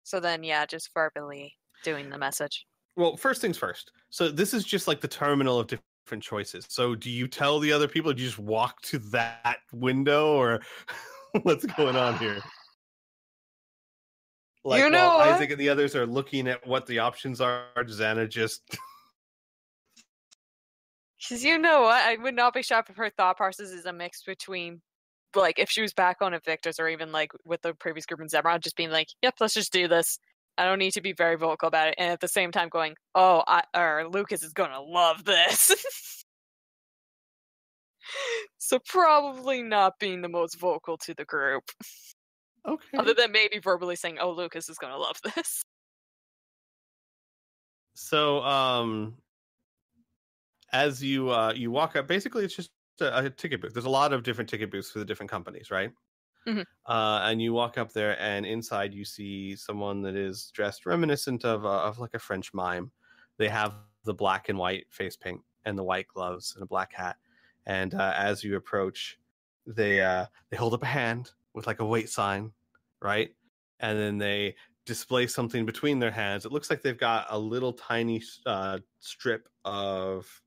So then, yeah, just verbally doing the message. Well, first things first. So this is just like the terminal of different choices. So do you tell the other people, or do you just walk to that window, or what's going on here? Like, You know while what? Isaac and the others are looking at what the options are, does Anna just... Because you know what? I would not be shocked if her thought process is a mix between, like, if she was back on Invictus or even, like, with the previous group in Zebron, just being like, yep, let's just do this. I don't need to be very vocal about it. And at the same time going, Lucas is going to love this. So probably not being the most vocal to the group. Okay. Other than maybe verbally saying, oh, Lucas is going to love this. So, as you walk up, basically it's just a ticket booth. There's a lot of different ticket booths for the different companies, right? Mhm. And you walk up there, and inside you see someone that is dressed reminiscent of like a French mime. They have the black and white face paint and the white gloves and a black hat. And as you approach, they hold up a hand with like a wait sign, right? And then they display something between their hands. It looks like they've got a little tiny strip of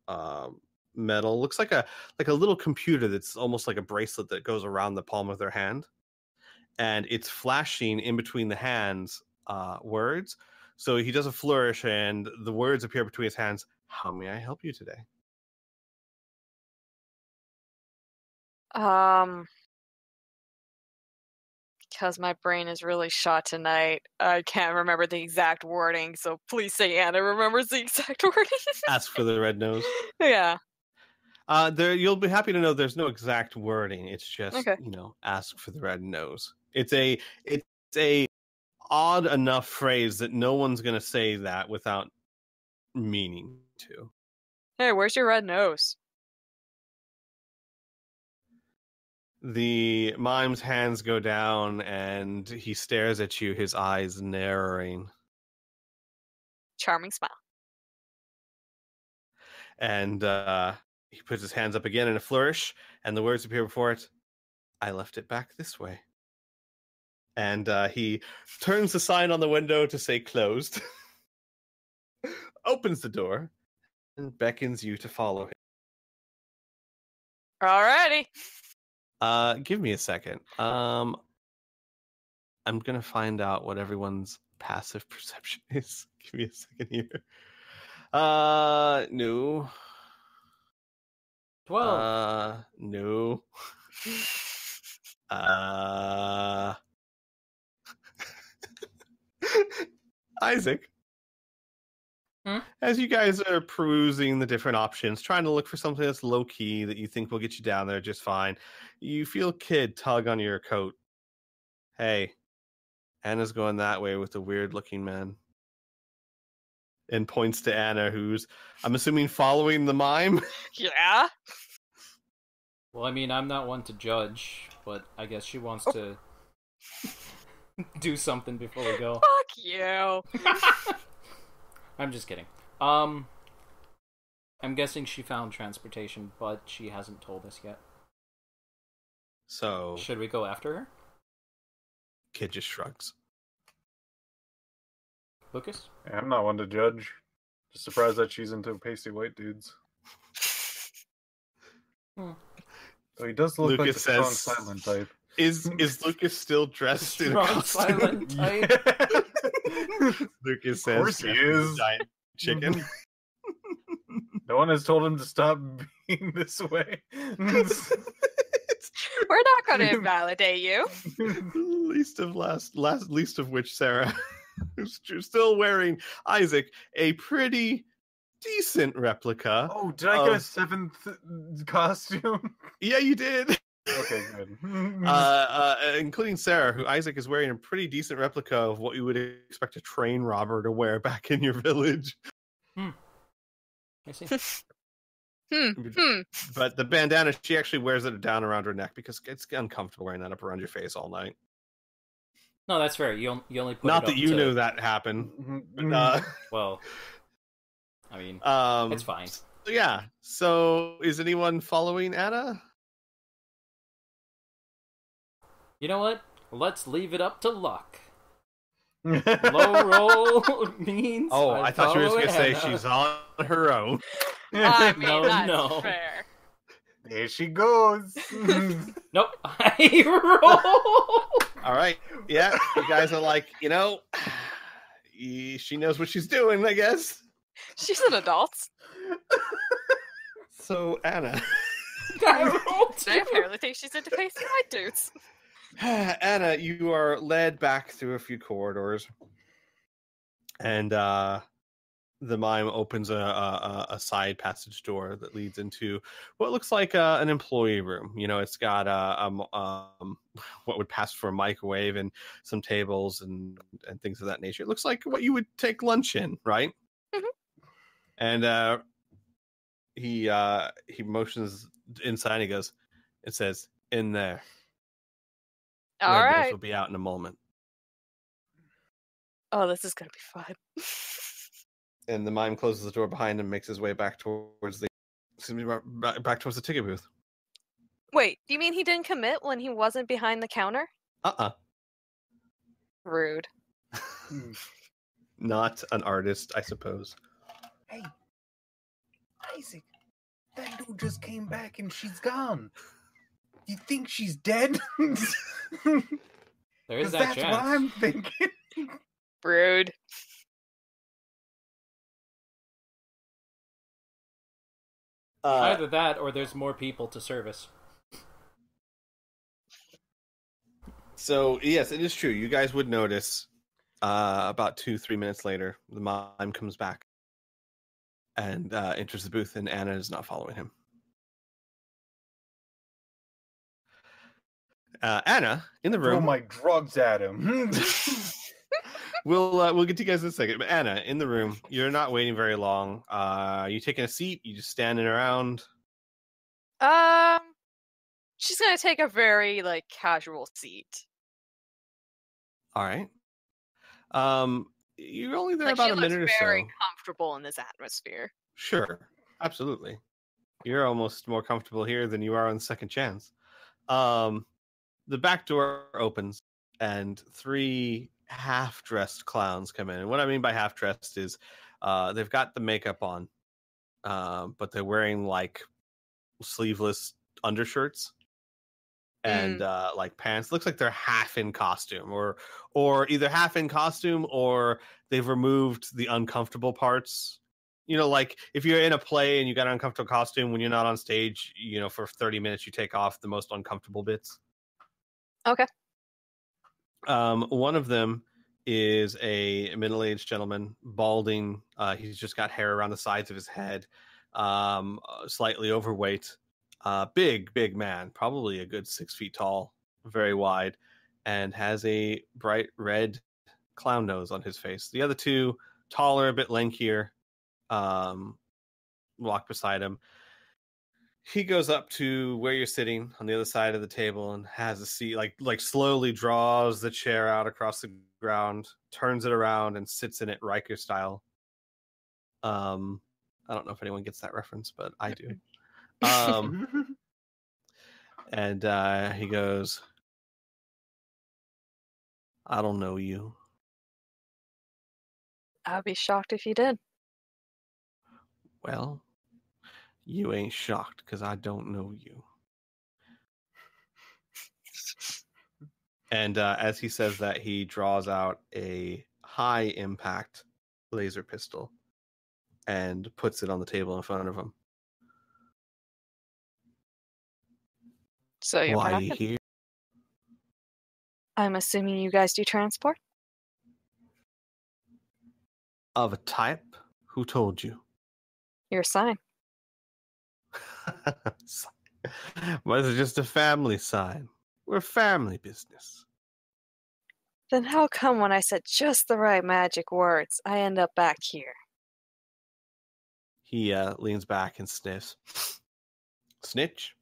metal. Looks like a little computer that's almost like a bracelet that goes around the palm of their hand, and it's flashing in between the hands words. So he does a flourish, and the words appear between his hands. How may I help you today? Because my brain is really shot tonight. I can't remember the exact wording, so please say Anna remembers the exact wording. Ask for the red nose. Yeah. There, you'll be happy to know there's no exact wording. It's just, Okay. ask for the red nose. It's a odd enough phrase that no one's going to say that without meaning to. Hey, where's your red nose? The mime's hands go down, and he stares at you, his eyes narrowing. Charming smile. And he puts his hands up again in a flourish, and the words appear before it. I left it back this way. And he turns the sign on the window to say closed, opens the door, and beckons you to follow him. Alrighty. Give me a second. I'm gonna find out what everyone's passive perception is. Give me a second here. No. 12. No. Isaac. As you guys are perusing the different options, trying to look for something that's low key that you think will get you down there just fine, you feel Kid tug on your coat. Hey, Anna's going that way with the weird looking man. And points to Anna, who's, I'm assuming, following the mime. Yeah. Well, I mean, I'm not one to judge, but I guess she wants to do something before we go. Fuck you. I'm just kidding. I'm guessing she found transportation, but she hasn't told us yet. So, Should we go after her? Kid just shrugs. Lucas? Yeah, I'm not one to judge. Just surprised that she's into pasty white dudes. So he does look Lucas like a strong says- silent type. Is Lucas still dressed in a Strong, costume? silent type. Lucas Of says, course he dressed as a is. giant chicken. No one has told him to stop being this way. It's true. We're not going to invalidate you. Least of which Sarah, who's still wearing Isaac, a pretty decent replica. Oh, did I get a of- seventh costume? Yeah, you did. Okay, good. Including Sarah, who Isaac is wearing a pretty decent replica of what you would expect a train robber to wear back in your village. I see. But the bandana, she actually wears it down around her neck because it's uncomfortable wearing that up around your face all night. No, that's fair. You only put Not it that up you to... knew that happened. But, Well, I mean, it's fine. Yeah. So, is anyone following Anna? You know what? Let's leave it up to luck. Low roll means. Oh, I thought you were just follow gonna say Anna. she's on her own. I mean, No, that's no. fair. There she goes. Nope. I roll. All right. Yeah, you guys are like, she knows what she's doing, I guess. She's an adult. So, Anna. I rolled. I apparently think she's into pasty white dudes. Anna, you are led back through a few corridors, and the mime opens a side passage door that leads into what looks like an employee room. It's got what would pass for a microwave and some tables and things of that nature. It looks like what you would take lunch in, right? Mm-hmm. And he motions inside. And he goes, it says in there. All Red Nose right. will be out in a moment. Oh, this is gonna be fun. And the mime closes the door behind him, makes his way back towards the back towards the ticket booth. Wait, do you mean he didn't commit when he wasn't behind the counter? Rude. Not an artist, I suppose. Hey, Isaac, that dude just came back and she's gone. You think she's dead? There is 'Cause that that's chance. what I'm thinking. Rude. Either that, or there's more people to service. So yes, it is true. You guys would notice about 2-3 minutes later, the mime comes back and enters the booth, and Anna is not following him. Anna in the Throw room. my drugs at him. We'll get to you guys in a second. But Anna in the room. You're not waiting very long. Are you taking a seat? You just standing around? She's gonna take a very casual seat. All right. You're only there She about a looks minute or so. very comfortable in this atmosphere. Sure, absolutely. You're almost more comfortable here than you are on Second Chance. The back door opens, and 3 half-dressed clowns come in. And what I mean by half-dressed is they've got the makeup on, but they're wearing sleeveless undershirts. and like pants. Looks like they're half in costume, or either half in costume or they've removed the uncomfortable parts. You know, like if you're in a play and you got an uncomfortable costume when you're not on stage, you know, for 30 minutes you take off the most uncomfortable bits. Okay. One of them is a middle-aged gentleman, balding. He's just got hair around the sides of his head, slightly overweight, big man, probably a good 6 feet tall, very wide, and has a bright red clown nose on his face. The other two, taller, a bit lankier, walk beside him. He goes up to where you're sitting on the other side of the table and has a seat, like slowly draws the chair out across the ground, turns it around and sits in it Riker style. I don't know if anyone gets that reference, but I do. And he goes, I don't know you. I'd be shocked if you did. Well, you ain't shocked because I don't know you. And as he says that, he draws out a high impact laser pistol and puts it on the table in front of him. So you're Why not you gonna- here? I'm assuming you guys do transport? Of a type? Who told you? Your sign. Was it just a family sign? We're family business. Then how come when I said just the right magic words, I end up back here? He leans back and sniffs. Snitch?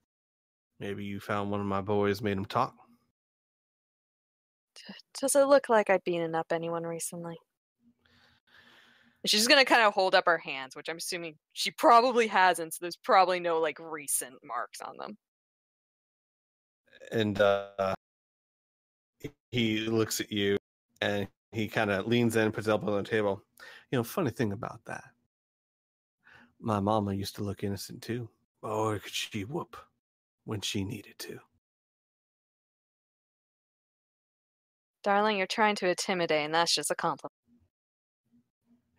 Maybe you found one of my boys, made him talk. Does it look like I've beaten up anyone recently? She's gonna kind of hold up her hands, which I'm assuming she probably hasn't, so there's probably no like recent marks on them. And he looks at you and he kind of leans in and puts his elbow on the table. You know, funny thing about that. My mama used to look innocent too. Boy, could she whoop when she needed to. Darling, you're trying to intimidate, and that's just a compliment.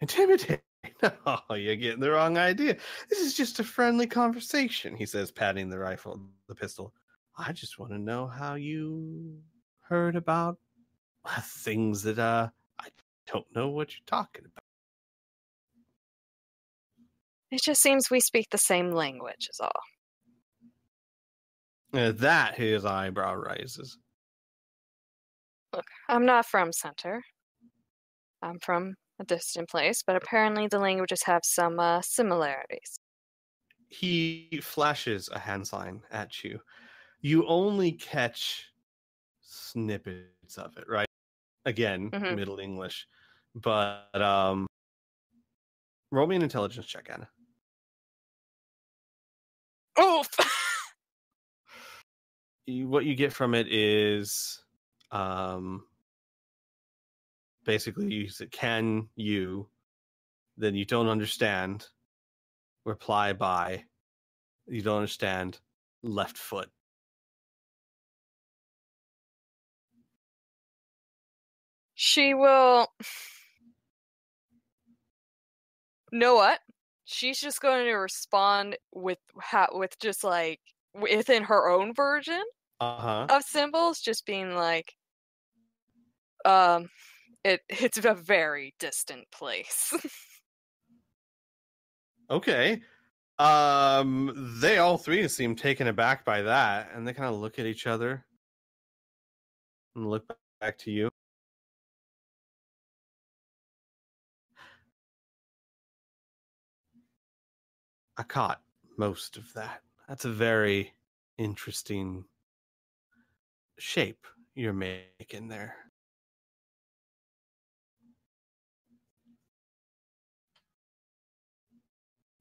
Intimidate? No, you're getting the wrong idea. This is just a friendly conversation, he says, patting the pistol. I just want to know how you heard about things that I don't know what you're talking about. It just seems we speak the same language, is all. At that, his eyebrow rises. Look, I'm not from Center. I'm from a distant place, but apparently the languages have some similarities. He flashes a hand sign at you. You only catch snippets of it, right? Again, Middle English. But roll me an intelligence check, Anna. Oof! What you get from it is basically you say, can you, then you don't understand, reply by, you don't understand, left foot. She will... Know what? She's just going to respond with just like within her own version of symbols, just being like, it's a very distant place. Okay. They all three seem taken aback by that, and they kind of look at each other and look back to you. I caught most of that. That's a very interesting shape you're making there.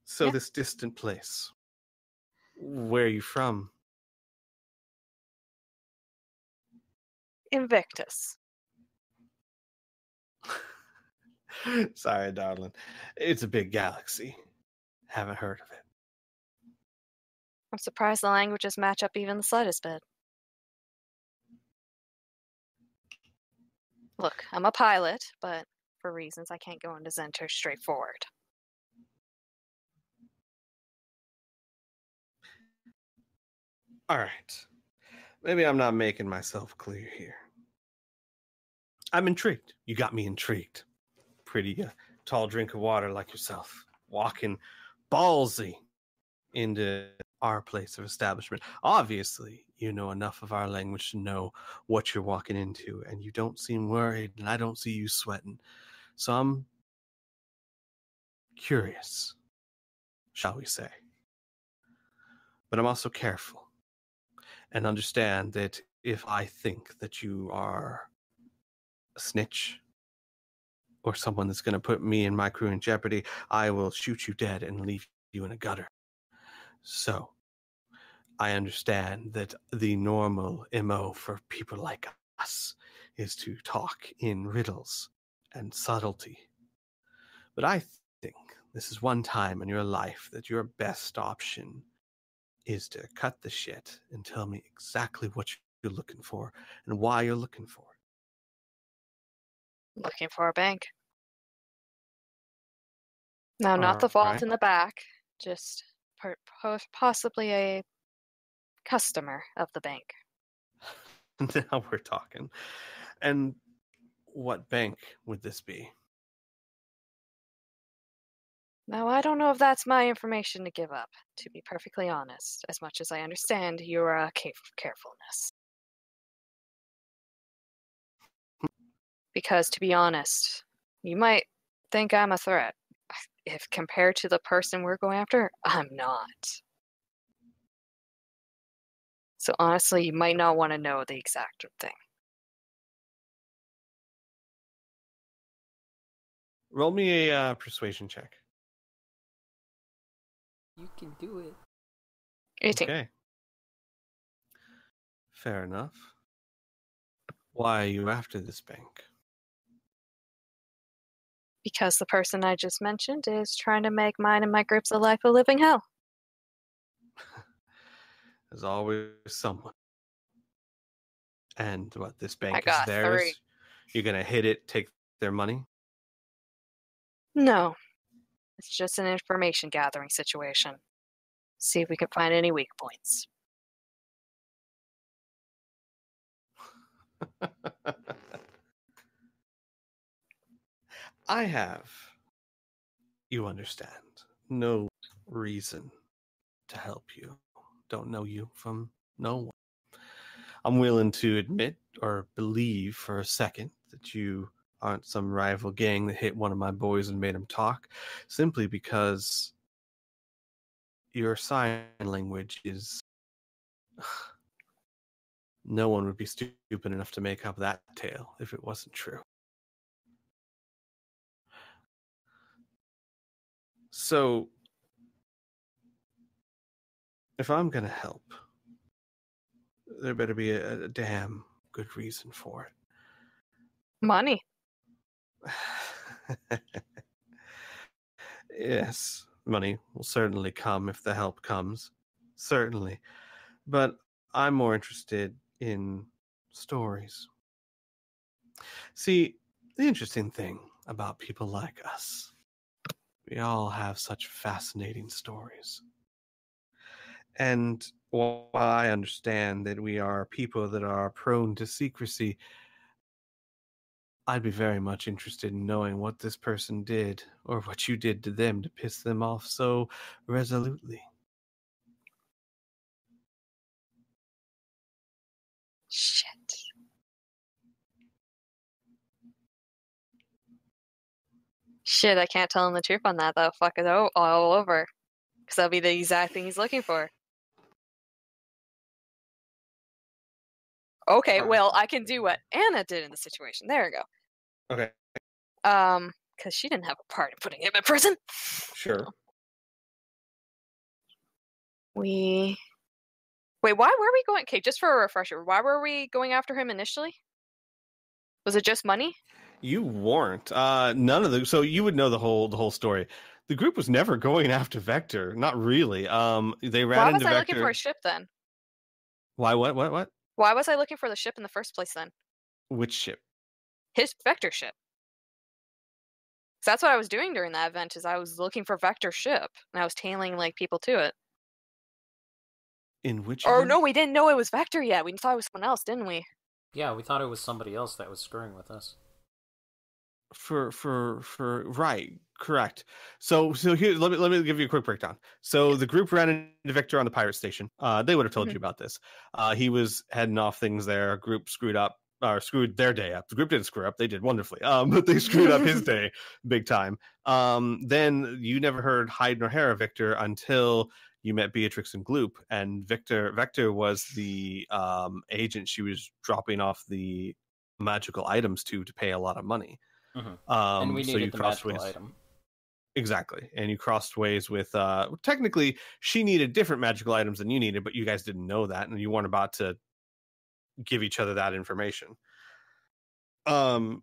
So Yeah. This distant place, where are you from? Invictus. Sorry, darling. It's a big galaxy. Haven't heard of it. I'm surprised the languages match up even the slightest bit. Look, I'm a pilot, but for reasons I can't go into Zenter straightforward. All right. Maybe I'm not making myself clear here. I'm intrigued. You got me intrigued. Pretty tall drink of water like yourself. Walking ballsy into our place of establishment. Obviously, you know enough of our language to know what you're walking into, and you don't seem worried, and I don't see you sweating. So I'm curious, shall we say. But I'm also careful and understand that if I think that you are a snitch or someone that's going to put me and my crew in jeopardy, I will shoot you dead and leave you in a gutter. So I understand that the normal MO for people like us is to talk in riddles and subtlety. But I think this is one time in your life that your best option is to cut the shit and tell me exactly what you're looking for and why you're looking for it. Looking for a bank. No, not the vault in the back. Just possibly a customer of the bank. Now we're talking. And what bank would this be? Now, I don't know if that's my information to give up, to be perfectly honest, as much as I understand your carefulness. Because, to be honest, you might think I'm a threat. If compared to the person we're going after, I'm not. So honestly, you might not want to know the exact thing. Roll me a persuasion check. You can do it. 18. Okay. Fair enough. Why are you after this bank? Because the person I just mentioned is trying to make mine and my group's a life of living hell. There's always someone. And what, this bank I is got theirs? 3. You're going to hit it, take their money? No. It's just an information gathering situation. See if we can find any weak points. I have, you understand, no reason to help you. Don't know you from no one. I'm willing to admit or believe for a second that you aren't some rival gang that hit one of my boys and made him talk, simply because your sign language is... No one would be stupid enough to make up that tale if it wasn't true. So, if I'm going to help, there better be a damn good reason for it. Money. Yes, money will certainly come if the help comes. Certainly. But I'm more interested in stories. See, the interesting thing about people like us, we all have such fascinating stories. And while I understand that we are people that are prone to secrecy, I'd be very much interested in knowing what this person did or what you did to them to piss them off so resolutely. Shit. Shit, I can't tell him the truth on that, though. Fuck it all over. Because that'll be the exact thing he's looking for. Okay, well, I can do what Anna did in the situation. There we go. Okay. Because she didn't have a part in putting him in prison. Sure. Wait, why were we going... Okay, just for a refresher, why were we going after him initially? Was it just money? You weren't. None of the... So you would know the whole story. The group was never going after Vector. Not really. They ran Why into was I Vector. looking for a ship then? Why? What? Why was I looking for the ship in the first place then? Which ship? his vector ship. So that's what I was doing during that event, is I was looking for vector ship, and I was tailing like people to it. In which Or event? no, we didn't know it was vector yet. We thought it was someone else, didn't we? Yeah, we thought it was somebody else that was screwing with us. For right, correct. So here, let me give you a quick breakdown. So the group ran into Victor on the pirate station. They would have told you about this. He was heading off things there. Group screwed up, or screwed their day up. The group didn't screw up; they did wonderfully. But they screwed up his day big time. Then you never heard hide nor hair of Victor until you met Beatrix and Gloop, and Vector was the agent she was dropping off the magical items to pay a lot of money. And we So needed you the crossed magical ways. item. Exactly. And you crossed ways with technically she needed different magical items than you needed, but you guys didn't know that and you weren't about to give each other that information. So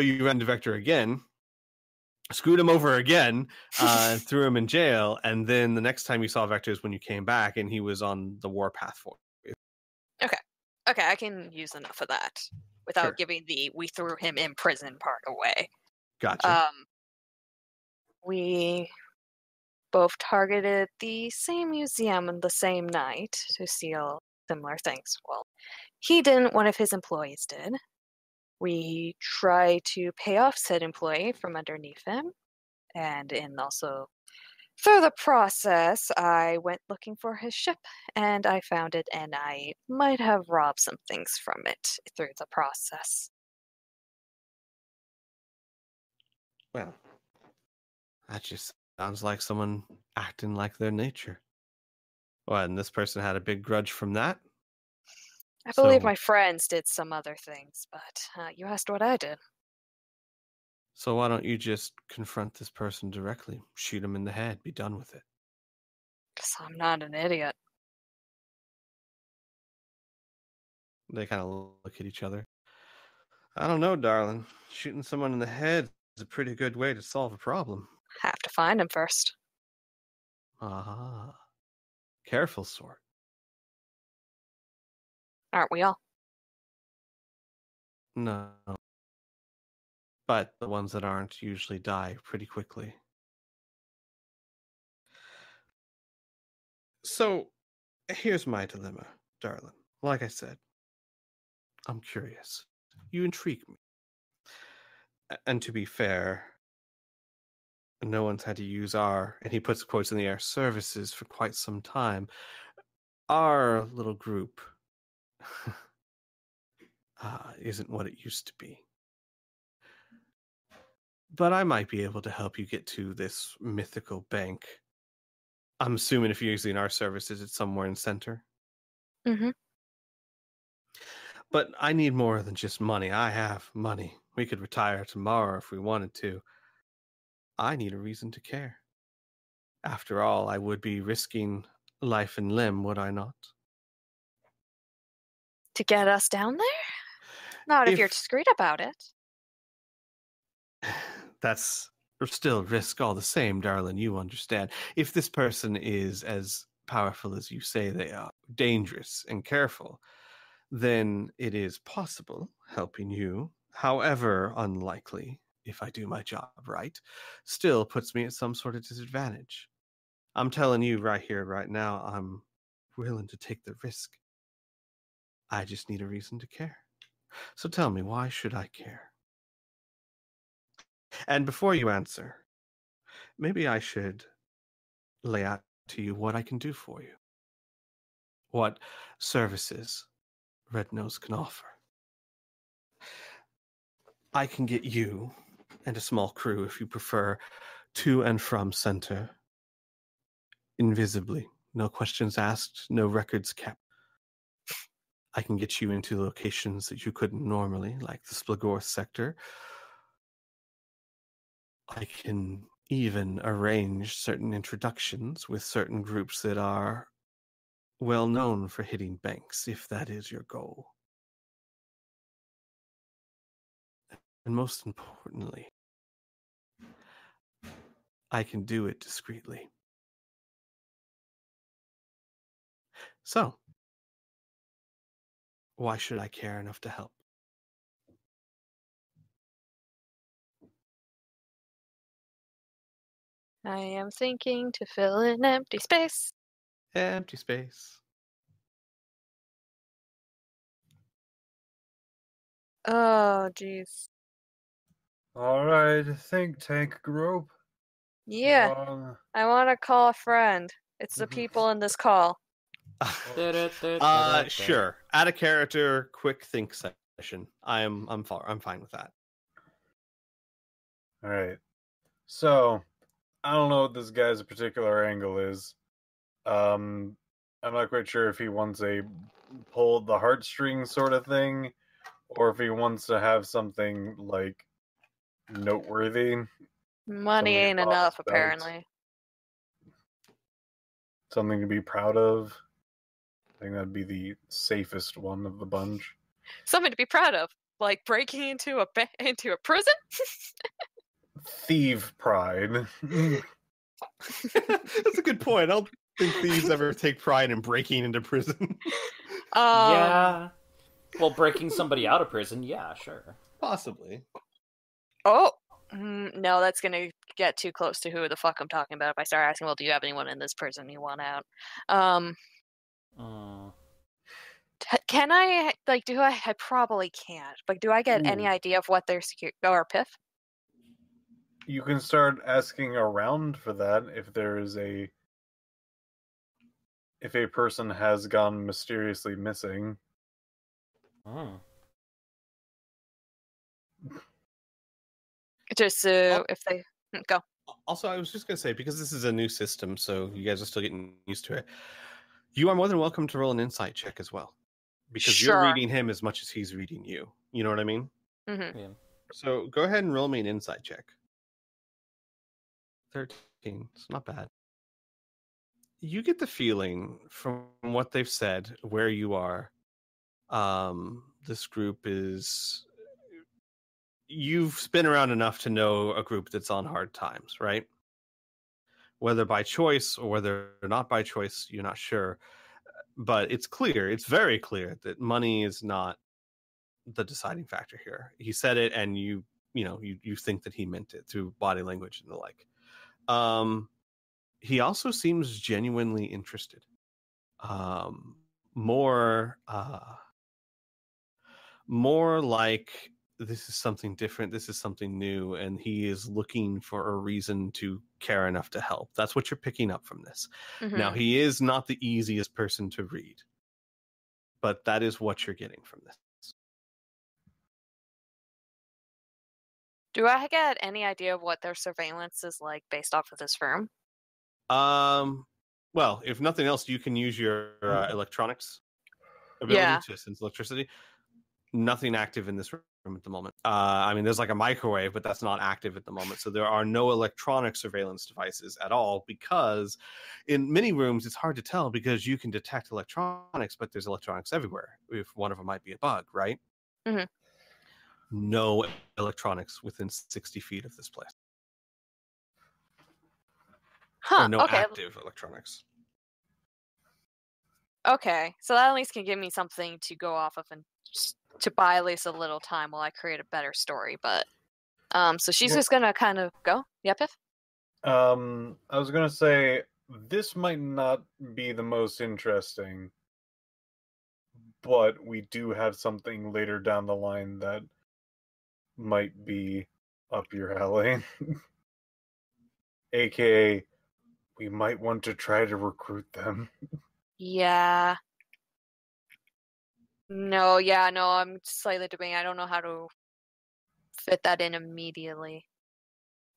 you ran to Vector again, screwed him over again, threw him in jail, and then the next time you saw Vector is when you came back and he was on the warpath for you. Okay, I can use enough of that without Sure. giving the "we threw him in prison" part away. Gotcha. We both targeted the same museum on the same night to steal similar things. Well, he didn't, one of his employees did. We tried to pay off said employee from underneath him, and also through the process, I went looking for his ship, and I found it, and I might have robbed some things from it through the process. Well, that just sounds like someone acting like their nature. Well, and this person had a big grudge from that. I believe So- my friends did some other things, but you asked what I did. So why don't you just confront this person directly, shoot him in the head, be done with it? 'Cause I'm not an idiot. They kind of look at each other. I don't know, darling. Shooting someone in the head is a pretty good way to solve a problem. Have to find him first. Ah, careful sort. Aren't we all? No. But the ones that aren't usually die pretty quickly. So, here's my dilemma, darling. Like I said, I'm curious. You intrigue me. And to be fair, no one's had to use our, and he puts quotes in the air, services for quite some time. Our little group isn't what it used to be. But I might be able to help you get to this mythical bank. I'm assuming if you're using our services, it's somewhere in center. Mm-hmm. But I need more than just money. I have money. We could retire tomorrow if we wanted to. I need a reason to care. After all, I would be risking life and limb, would I not? To get us down there? Not if you're discreet about it. That's still risk all the same, darling, you understand. If this person is as powerful as you say they are, dangerous and careful, then it is possible helping you, however unlikely, if I do my job right, still puts me at some sort of disadvantage. I'm telling you right here, right now, I'm willing to take the risk. I just need a reason to care. So tell me, why should I care? And before you answer, maybe I should lay out to you what I can do for you. What services Red Nose can offer. I can get you and a small crew, if you prefer, to and from center. Invisibly. No questions asked, no records kept. I can get you into locations that you couldn't normally, like the Splagorth sector. I can even arrange certain introductions with certain groups that are well known for hitting banks, if that is your goal. And most importantly, I can do it discreetly. So, why should I care enough to help? I am thinking to fill an empty space. Empty space. Oh, jeez. All right, think tank group. Yeah, I want to call a friend. It's the Mhm. people in this call. Sure. Add a character, quick think session. I'm fine with that. All right. So, I don't know what this guy's particular angle is. I'm not quite sure if he wants a pull the heartstrings sort of thing, or if he wants to have something like noteworthy. Money ain't Something enough, about apparently. Something to be proud of. I think that'd be the safest one of the bunch. Something to be proud of, like breaking into a prison. Thief pride. That's a good point. I don't think thieves ever take pride in breaking into prison. Yeah. Well, breaking somebody out of prison, yeah, sure. Possibly. Oh, no, that's gonna get too close to who the fuck I'm talking about if I start asking, well, do you have anyone in this prison you want out? Can I, like, I probably can't. Like, do I get any Ooh. idea of what their security, or Piph? You can start asking around for that if a person has gone mysteriously missing. Just if they go. Also, I was just going to say, because this is a new system, so you guys are still getting used to it, you are more than welcome to roll an insight check as well. Because you're Sure. reading him as much as he's reading you. You know what I mean? Mm-hmm. Yeah. So go ahead and roll me an insight check. 13. It's not bad. You get the feeling from what they've said, where you are, this group is... You've been around enough to know a group that's on hard times, right? Whether by choice or whether not by choice, you're not sure. But it's clear, it's very clear that money is not the deciding factor here. He said it, and you think that he meant it through body language and the like. He also seems genuinely interested. More like this is something different, this is something new, and he is looking for a reason to care enough to help. That's what you're picking up from this. Mm-hmm. Now, he is not the easiest person to read, but that is what you're getting from this. Do I get any idea of what their surveillance is like based off of this firm? Well, if nothing else, you can use your electronics ability to sense electricity. Nothing active in this room at the moment. I mean, there's like a microwave, but that's not active at the moment. So there are no electronic surveillance devices at all, because in many rooms, it's hard to tell because you can detect electronics, but there's electronics everywhere. If one of them might be a bug, right? Mm-hmm. No electronics within 60 feet of this place. Huh, Or no okay. active electronics. Okay, so that at least can give me something to go off of and to buy at least a little time while I create a better story. But so she's just gonna kind of go. Yeah, Piph? I was gonna say this might not be the most interesting, but we do have something later down the line that might be up your alley. AKA, we might want to try to recruit them. Yeah. No, I'm slightly debating. I don't know how to fit that in immediately.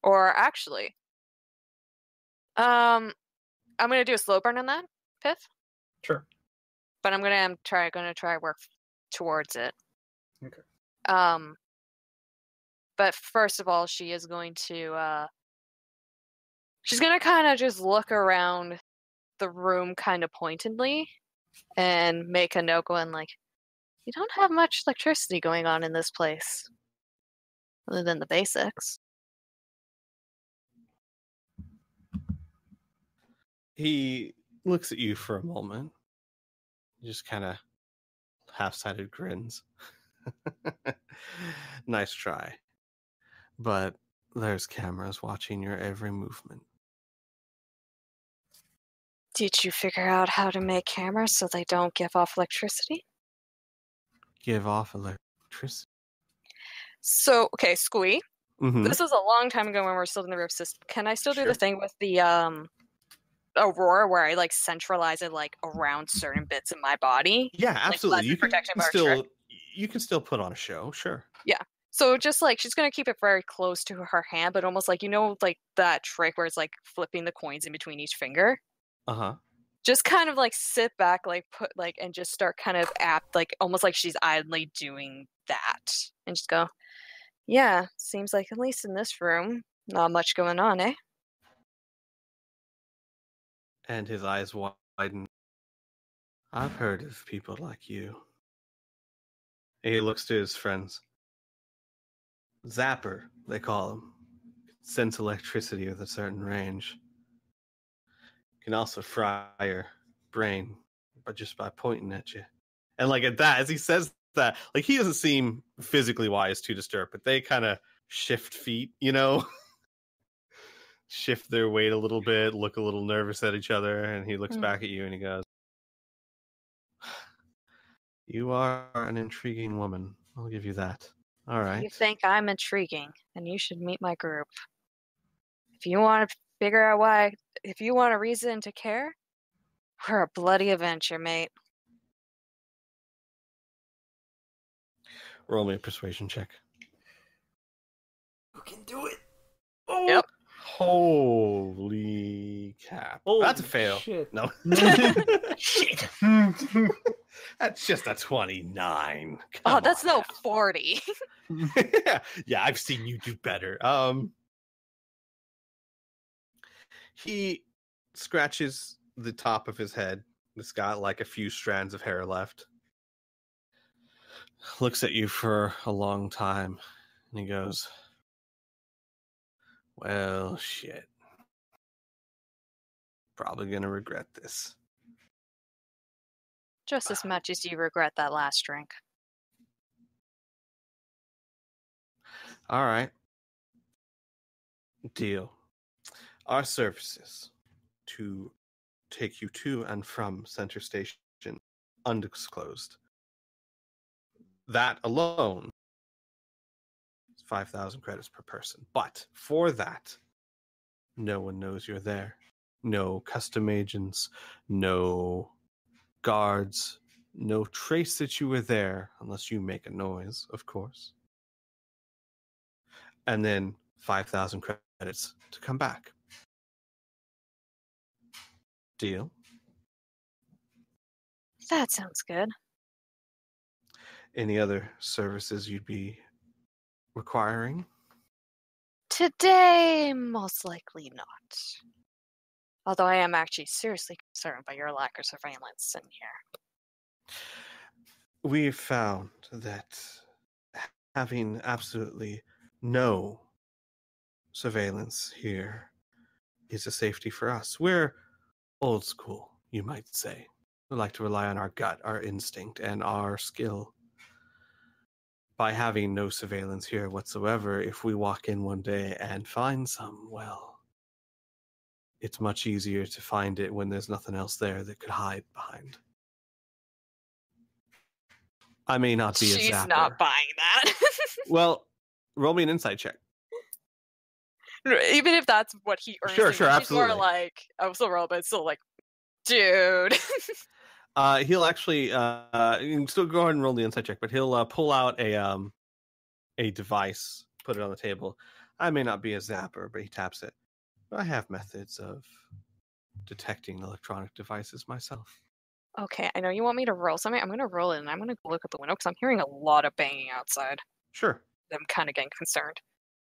Or actually, I'm gonna do a slow burn on that, Piph. Sure. But I'm gonna try work towards it. Okay. But first of all, she is going to she's gonna kind of just look around the room kind of pointedly and make a note going like, you don't have much electricity going on in this place other than the basics. He looks at you for a moment. Just kind of half-sided grins. Nice try. But there's cameras watching your every movement. Did you figure out how to make cameras so they don't give off electricity? Give off electricity. So, okay, Squee. Mm-hmm. This was a long time ago when we were still in the rift system. Can I still do Sure. the thing with the aurora where I like centralize it like around certain bits in my body? Yeah, absolutely. Like, You can still put on a show, sure. Yeah. So just like she's gonna keep it very close to her hand, but almost like like that trick where it's like flipping the coins in between each finger. Uh-huh. Just kind of like sit back, like put like and just start kind of like almost like she's idly doing that. And just go, yeah, seems like at least in this room, not much going on, eh? And his eyes widen. I've heard of people like you. He looks to his friends. Zapper, they call him. Sense electricity with a certain range. Can also fry your brain, but just by pointing at you. And like at that, as he says that, like he doesn't seem physically wise too disturbed, but they kind of shift feet, shift their weight a little bit, look a little nervous at each other, and he looks back at you and he goes, "You are an intriguing woman. I'll give you that. All right. If you think I'm intriguing, then you should meet my group. If you want to figure out why, if you want a reason to care, we're a bloody adventure, mate." Roll me a persuasion check. Who can do it? Oh, Yep. Holy cap. Holy That's a fail. shit. No. Shit. That's just a 29. Come That's on no now. 40. Yeah, I've seen you do better. He scratches the top of his head. It's got like a few strands of hair left. Looks at you for a long time, and he goes, "Well, shit. Probably gonna regret this." Just as much as you regret that last drink. All right. Deal. Our services to take you to and from Center Station undisclosed. That alone is 5,000 credits per person. But for that, no one knows you're there. No custom agents, no guards, no trace that you were there unless you make a noise, of course. And then 5,000 credits to come back. Deal? That sounds good. Any other services you'd be requiring? Today, most likely not. Although I am actually seriously concerned by your lack of surveillance in here. We've found that having absolutely no surveillance here is a safety for us. We're old school, you might say. We like to rely on our gut, our instinct, and our skill. By having no surveillance here whatsoever, if we walk in one day and find some, well, it's much easier to find it when there's nothing else there that could hide behind. I may not be a zapper. She's not buying that. Well, roll me an insight check. Even if that's what he earns. Sure, she's absolutely. More like, I still roll, but it's still like, dude. He'll actually you can still go ahead and roll the insight check, but he'll pull out a device, put it on the table. I may not be a zapper, but he taps it. But I have methods of detecting electronic devices myself. Okay, I know you want me to roll something. I'm going to roll it, and I'm going to look at the window because I'm hearing a lot of banging outside. Sure. I'm kind of getting concerned.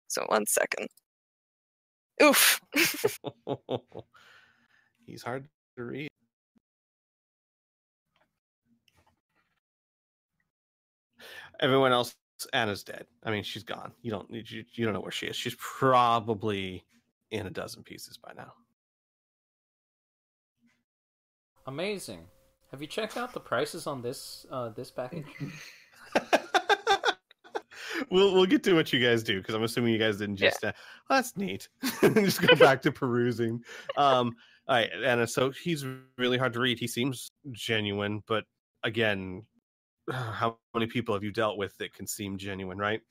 So 1 second. Oof. He's hard to read. Everyone else, Anna's dead. I mean, she's gone. You don't know where she is. She's probably in a dozen pieces by now. Amazing. Have you checked out the prices on this package? We'll get to what you guys do, because I'm assuming you guys didn't just well, that's neat. Just go back to perusing. All right, and so he's really hard to read. He seems genuine, but again, how many people have you dealt with that can seem genuine, right?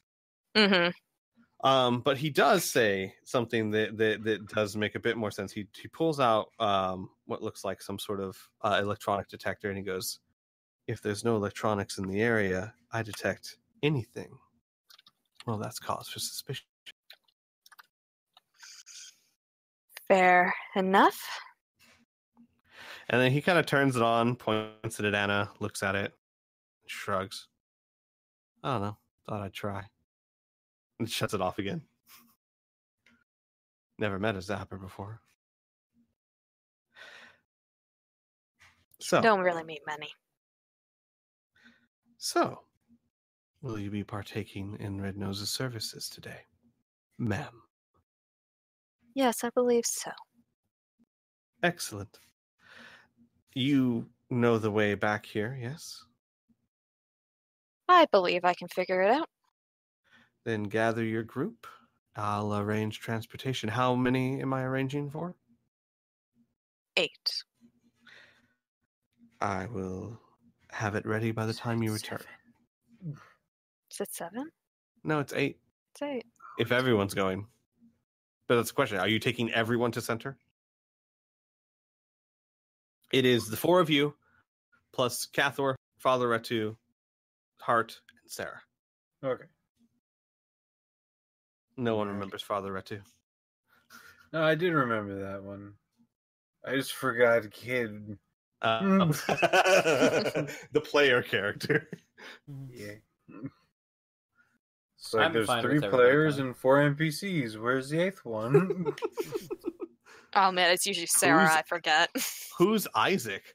Mm-hmm. But he does say something that does make a bit more sense. He pulls out what looks like some sort of electronic detector, and he goes, "If there's no electronics in the area, I detect anything. Well, that's cause for suspicion." Fair enough. And then he kind of turns it on, points it at Anna, looks at it, shrugs. I don't know. Thought I'd try. And shuts it off again. Never met a zapper before. So, Don't really meet many. So, will you be partaking in Red Nose's services today, ma'am? Yes, I believe so. Excellent. You know the way back here, yes? I believe I can figure it out. Then gather your group. I'll arrange transportation. How many am I arranging for? 8. I will have it ready by the time you return. 7. Is it 7? No, it's 8. It's 8. If everyone's going. But that's the question. Are you taking everyone to center? It is the 4 of you, plus Cathor, Father Retu, Hart, and Sarah. Okay. No one remembers Father Retu. No, I did remember that one. I just forgot kid. The player character. Yeah. It's like I'm there's fine 3 with everybody players going. and 4 NPCs. Where's the 8th one? Oh man, it's usually Sarah. Who's- I forget. Who's Isaac?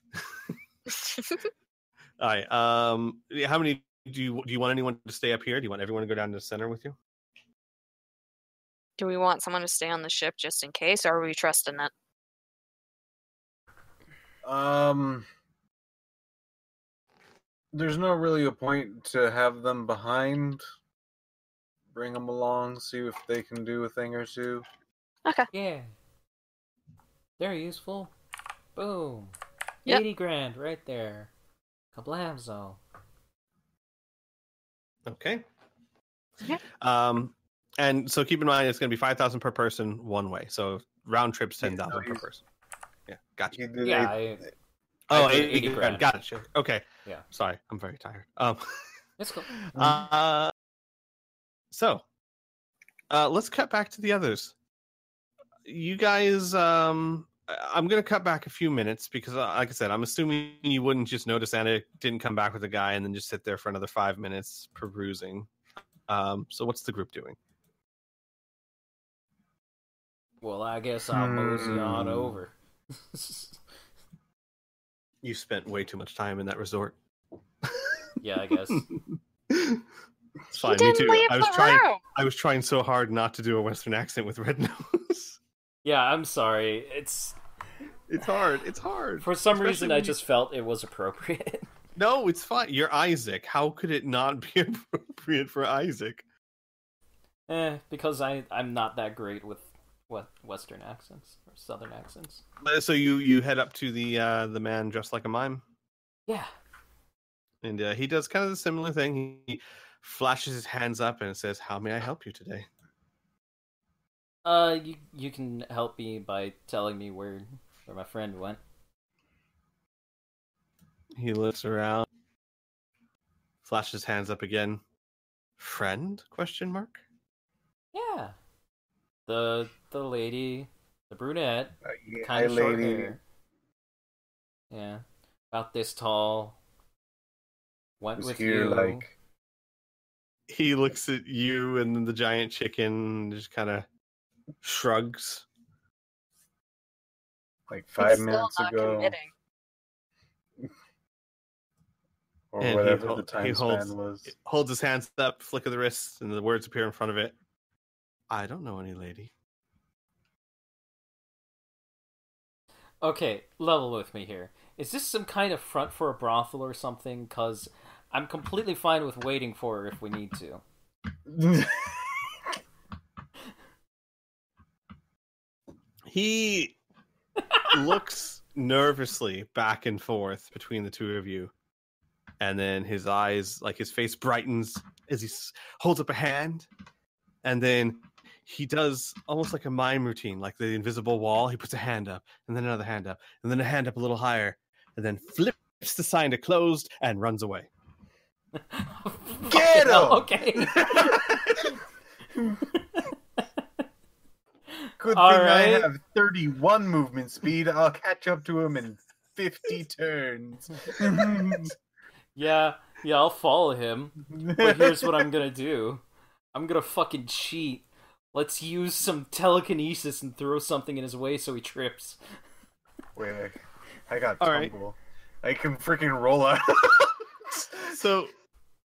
All right. How many do you want anyone to stay up here? Do you want everyone to go down to the center with you? Do we want someone to stay on the ship just in case, or are we trusting it? There's no really a point to have them behind. Bring them along, see if they can do a thing or two. Okay. Yeah. They're useful. Boom. Yep. 80 grand right there. Kablamzo. Okay. Yeah. And so keep in mind it's going to be 5,000 per person one way. So round trip's 10,000 per he's- person. Yeah, gotcha. He did Yeah, eight- Oh, I did 80 grand. grand. Got it. Sure. Okay. Yeah. Sorry, I'm very tired. It's cool. So, let's cut back to the others. You guys, I'm going to cut back a few minutes because, like I said, I'm assuming you wouldn't just notice Anna didn't come back with a guy and then just sit there for another 5 minutes perusing. So what's the group doing? Well, I guess I'll mosey on over. You spent way too much time in that resort. Yeah, I guess. It's fine, me didn't too. leave I was the trying. room. I was trying so hard not to do a Western accent with Red Nose. Yeah, I'm sorry. It's hard. It's hard. for some reason Especially I when just felt it was appropriate. No, it's fine. You're Isaac. How could it not be appropriate for Isaac? Because I'm not that great with Western accents or Southern accents. So you head up to the man dressed like a mime, Yeah. and he does kind of the similar thing. He flashes his hands up and says, "How may I help you today?" You can help me by telling me where my friend went. He looks around, flashes his hands up again. Friend? Question mark. Yeah. The lady, the brunette, yeah, kind of hi, short lady. hair. Yeah. About this tall. Went Was with here you. like He looks at you and then the giant chicken, and just kind of shrugs. 5 Still minutes not ago, committing. or And whatever the time span was. holds his hands up, flick of the wrist, and the words appear in front of it. I don't know any lady. Okay, level with me here. Is this some kind of front for a brothel or something? Because I'm completely fine with waiting for her if we need to. He looks nervously back and forth between the two of you, and then his eyes, like his face, brightens as he holds up a hand, and then he does almost like a mime routine, like the invisible wall. He puts a hand up, and then another hand up, and then a hand up a little higher, and then flips the sign to closed and runs away. Get him! Okay. Good All thing right. I have 31 movement speed. I'll catch up to him in 50 turns. Yeah, I'll follow him. But here's what I'm gonna do. I'm gonna fucking cheat. Let's use some telekinesis and throw something in his way so he trips. Wait, I got All right. tumble. I can freaking roll out. So,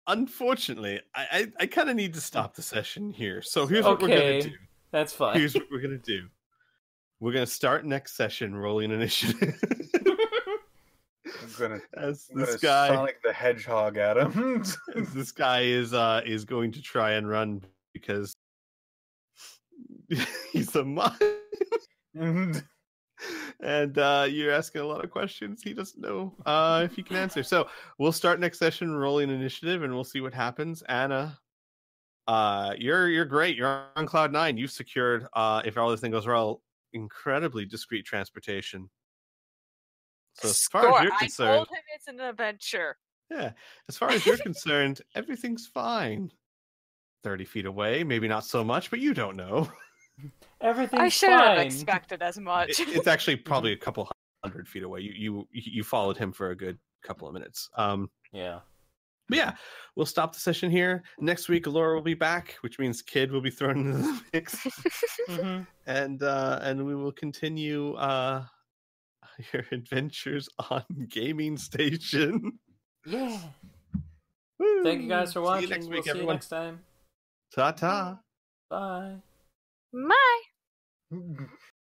unfortunately, I kind of need to stop the session here. So here's what we're Okay. gonna do. That's fine. Here's what we're gonna do. We're gonna start next session rolling initiative. I'm gonna As this guy, Sonic the Hedgehog at him. as this guy is going to try and run because he's a mime, and you're asking a lot of questions he doesn't know if he can answer. So we'll start next session rolling initiative, and we'll see what happens. Anna, you're great. You're on cloud 9. You've secured, if all this thing goes well, incredibly discreet transportation. So as far as you're I concerned, told him it's an adventure. yeah, as far as you're concerned, everything's fine. 30 feet away, maybe not so much, but you don't know. Everything's I should have fine. expected as much. It's actually probably a couple hundred feet away. You followed him for a good couple of minutes. Yeah. But yeah, we'll stop the session here. Next week, Laura will be back, which means Kid will be thrown into the mix, Mm-hmm. and we will continue your adventures on Gaming Station. Yeah. Woo! Thank you guys for See watching. you next We'll week, see you everyone. next time. Ta ta. Bye. My.